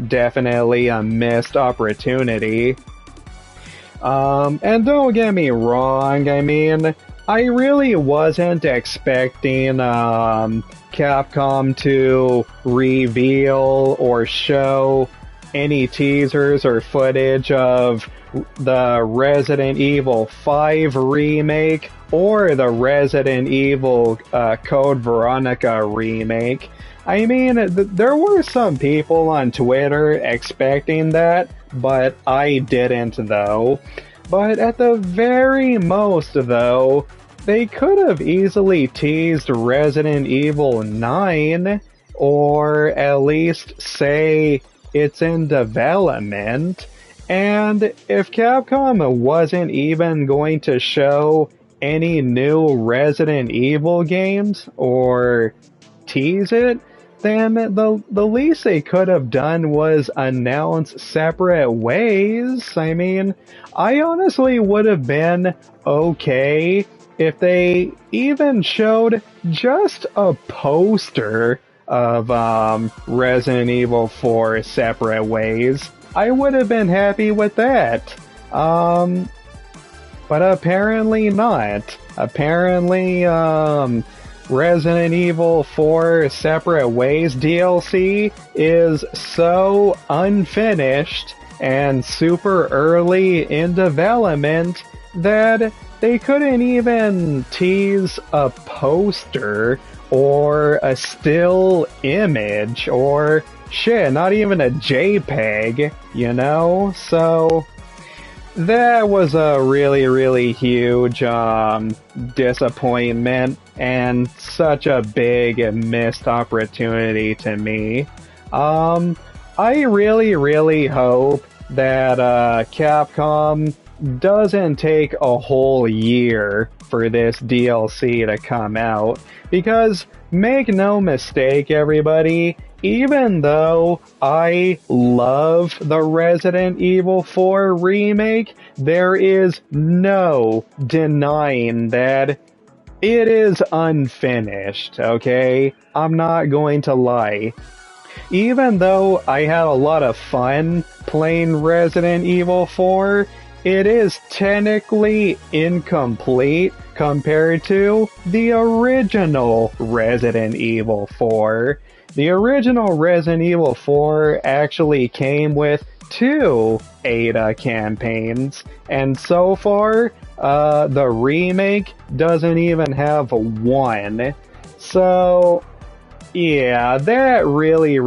definitely a missed opportunity. And don't get me wrong, I mean, I really wasn't expecting Capcom to reveal or show any teasers or footage of the Resident Evil 5 remake or the Resident Evil Code Veronica remake. I mean, there were some people on Twitter expecting that, but I didn't, though. But at the very most, though, they could have easily teased Resident Evil 9, or at least say it's in development. And if Capcom wasn't even going to show any new Resident Evil games or tease it, then the least they could have done was announce Separate Ways. I mean, I honestly would have been okay if they even showed just a poster of Resident Evil 4 Separate Ways. I would have been happy with that. But apparently not. Apparently, Resident Evil 4 Separate Ways DLC is so unfinished and super early in development that they couldn't even tease a poster or a still image or shit, not even a JPEG, you know? So that was a really, really huge disappointment and such a big missed opportunity to me. I really, really hope that Capcom doesn't take a whole year for this DLC to come out, because make no mistake, everybody, even though I love the Resident Evil 4 remake, there is no denying that it is unfinished, okay? I'm not going to lie. Even though I had a lot of fun playing Resident Evil 4, it is technically incomplete compared to the original Resident Evil 4. The original Resident Evil 4 actually came with 2 Ada campaigns, and so far, the remake doesn't even have 1. So, yeah, that really,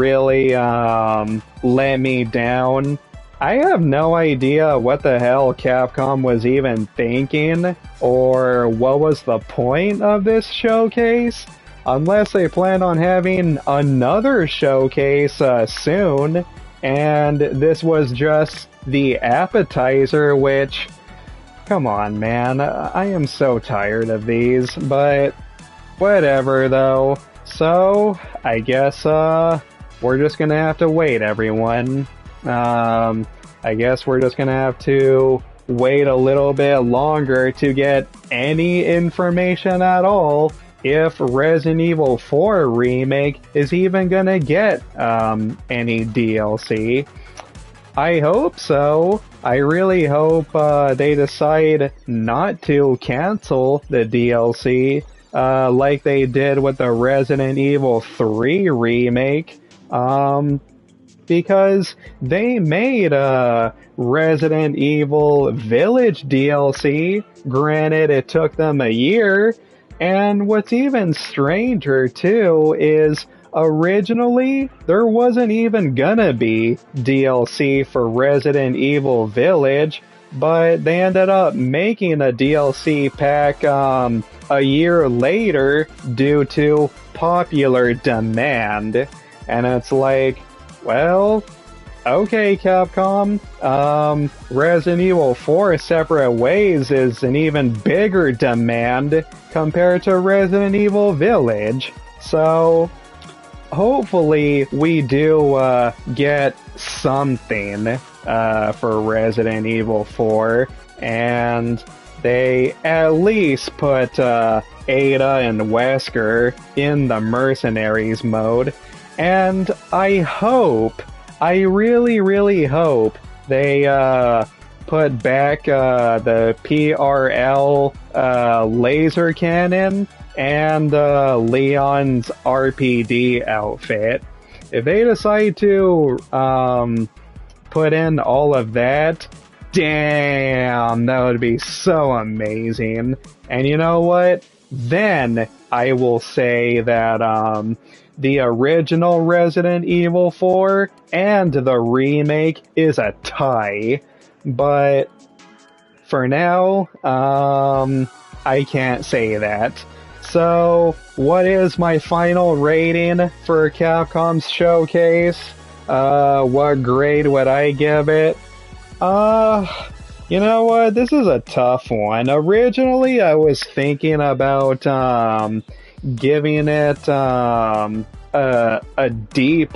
let me down. I have no idea what the hell Capcom was even thinking, or what was the point of this showcase, unless they plan on having another showcase soon, and this was just the appetizer, which, come on man, I am so tired of these, but whatever though. So, I guess, we're just gonna have to wait, everyone. I guess we're just gonna have to wait a little bit longer to get any information at all if Resident Evil 4 Remake is even gonna get, any DLC. I hope so. I really hope, they decide not to cancel the DLC, like they did with the Resident Evil 3 remake, because they made a Resident Evil Village DLC. Granted, it took them a year, and what's even stranger too is originally there wasn't even gonna be DLC for Resident Evil Village, but they ended up making a DLC pack a year later due to popular demand. And it's like, well, okay, Capcom, Resident Evil 4 Separate Ways is an even bigger demand compared to Resident Evil Village. So, hopefully we do get something for Resident Evil 4, and they at least put Ada and Wesker in the Mercenaries mode. And I hope, I really hope they put back the PRL laser cannon and Leon's RPD outfit. If they decide to put in all of that, damn, that would be so amazing. And you know what? Then I will say that the original Resident Evil 4 and the remake is a tie. But for now, I can't say that. So, what is my final rating for Capcom's showcase? What grade would I give it? You know what? This is a tough one. Originally, I was thinking about, giving it, a D+,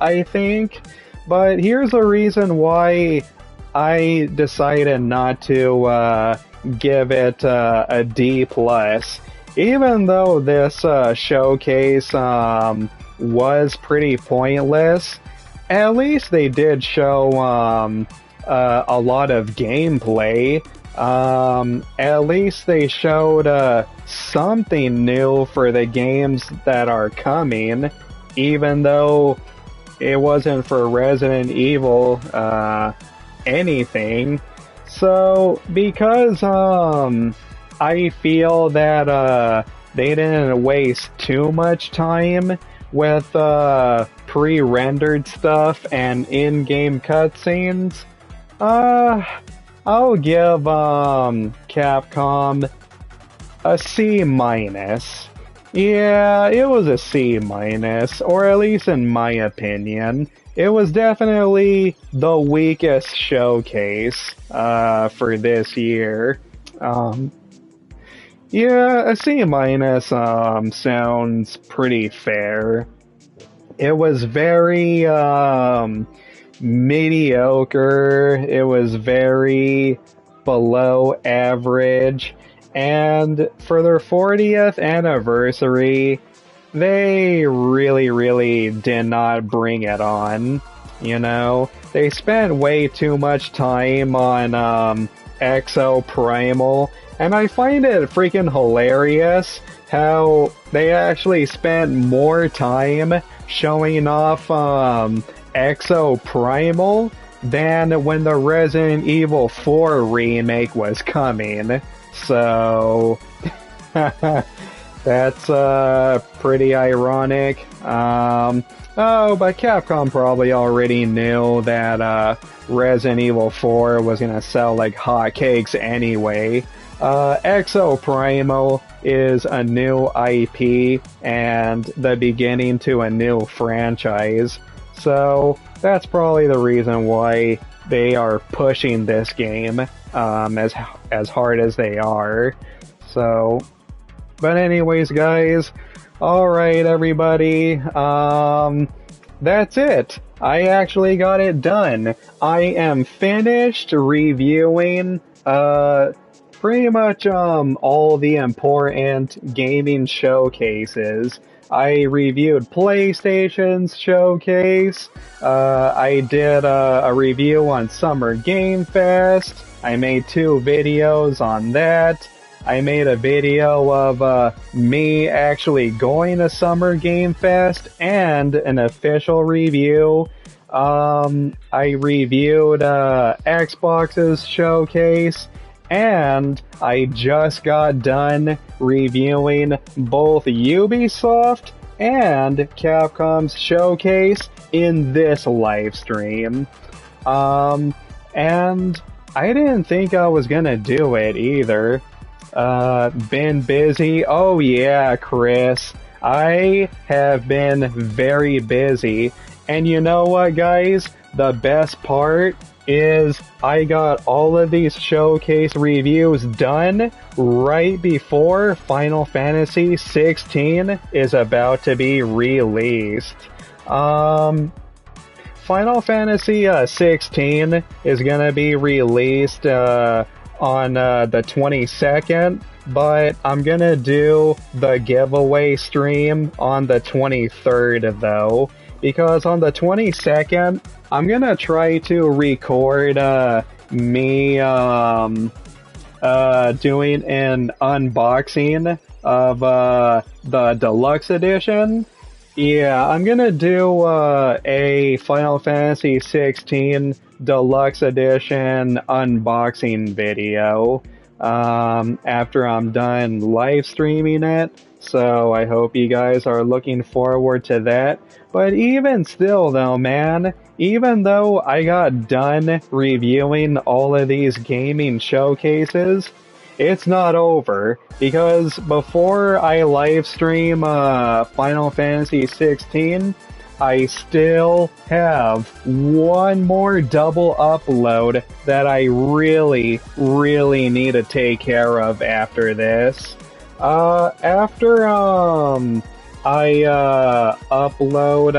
I think. But here's the reason why I decided not to, give it, a D+. Even though this, showcase, was pretty pointless, at least they did show, a lot of gameplay. At least they showed something new for the games that are coming, even though it wasn't for Resident Evil anything. So because I feel that they didn't waste too much time with pre-rendered stuff and in-game cutscenes, I'll give Capcom a C-. Yeah, it was a C-, or at least in my opinion. It was definitely the weakest showcase for this year. Yeah, a C- sounds pretty fair. It was very mediocre. It was very below average. And for their 40th anniversary, they really did not bring it on. You know, they spent way too much time on Exo Primal, and I find it freaking hilarious how they actually spent more time showing off Exo Primal than when the Resident Evil 4 remake was coming. So that's pretty ironic. Oh, but Capcom probably already knew that Resident Evil 4 was gonna sell like hotcakes anyway. Exo Primal is a new IP and the beginning to a new franchise. So that's probably the reason why they are pushing this game as hard as they are. So, but anyways, guys, alright everybody, that's it. I actually got it done. I am finished reviewing pretty much all the important gaming showcases. I reviewed PlayStation's showcase. I did a review on Summer Game Fest. I made 2 videos on that. I made a video of me actually going to Summer Game Fest and an official review. I reviewed Xbox's showcase. And I just got done reviewing both Ubisoft and Capcom's Showcase in this live stream. And I didn't think I was gonna do it either. Been busy. Oh yeah, Chris. I have been very busy. And you know what, guys? The best part is I got all of these showcase reviews done right before Final Fantasy 16 is about to be released. Final Fantasy 16 is gonna be released on the 22nd, but I'm gonna do the giveaway stream on the 23rd though, because on the 22nd I'm gonna try to record me doing an unboxing of the deluxe edition. Yeah, I'm gonna do a Final Fantasy 16 deluxe edition unboxing video after I'm done live streaming it. So I hope you guys are looking forward to that. But even still though, man, even though I got done reviewing all of these gaming showcases, it's not over, because before I live stream Final Fantasy 16, I still have one more double upload that I really need to take care of after this. After I upload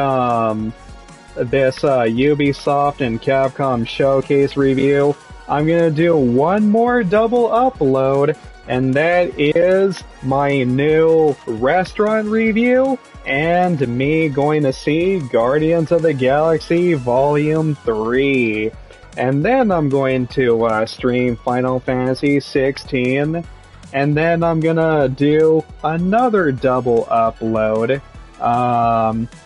this Ubisoft and Capcom Showcase review, I'm gonna do one more double upload, and that is my new restaurant review and me going to see Guardians of the Galaxy Volume 3. And then I'm going to stream Final Fantasy 16, and then I'm gonna do another double upload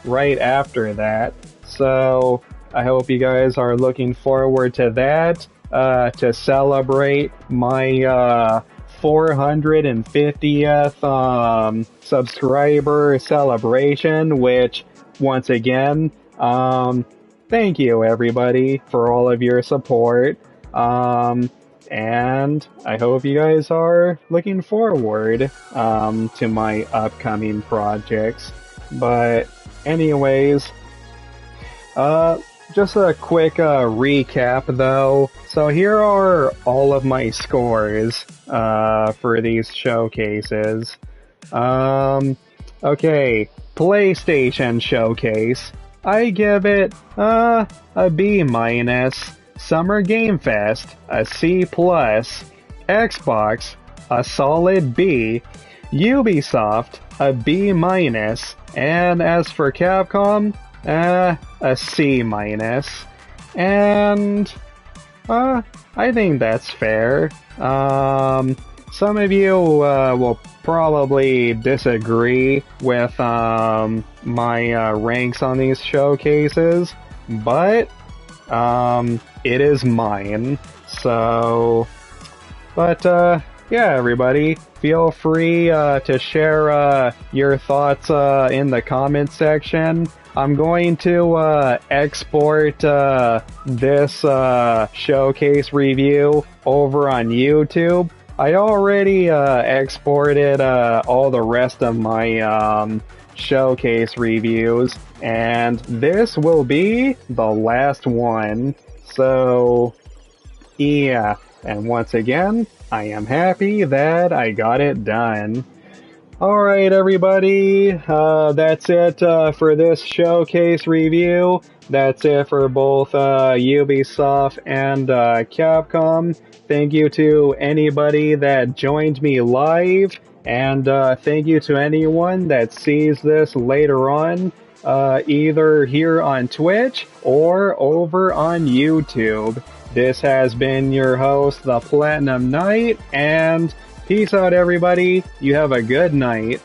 right after that. So I hope you guys are looking forward to that, to celebrate my 450th subscriber celebration, which, once again, thank you everybody for all of your support. And I hope you guys are looking forward to my upcoming projects. But anyways, just a quick recap though. So here are all of my scores for these showcases. Okay, PlayStation Showcase, I give it a B-. Summer Game Fest, a C+. Xbox, a solid B. Ubisoft, a B minus, and as for Capcom, a C minus. And, I think that's fair. Some of you, will probably disagree with, my, ranks on these showcases, but, it is mine. So, but, yeah, everybody, feel free to share your thoughts in the comment section. I'm going to export this showcase review over on YouTube. I already exported all the rest of my showcase reviews, and this will be the last one. So, yeah, and once again, I am happy that I got it done. Alright everybody, that's it for this showcase review. That's it for both Ubisoft and Capcom. Thank you to anybody that joined me live, and thank you to anyone that sees this later on, either here on Twitch or over on YouTube. This has been your host, the Platinum Knight, and peace out, everybody. You have a good night.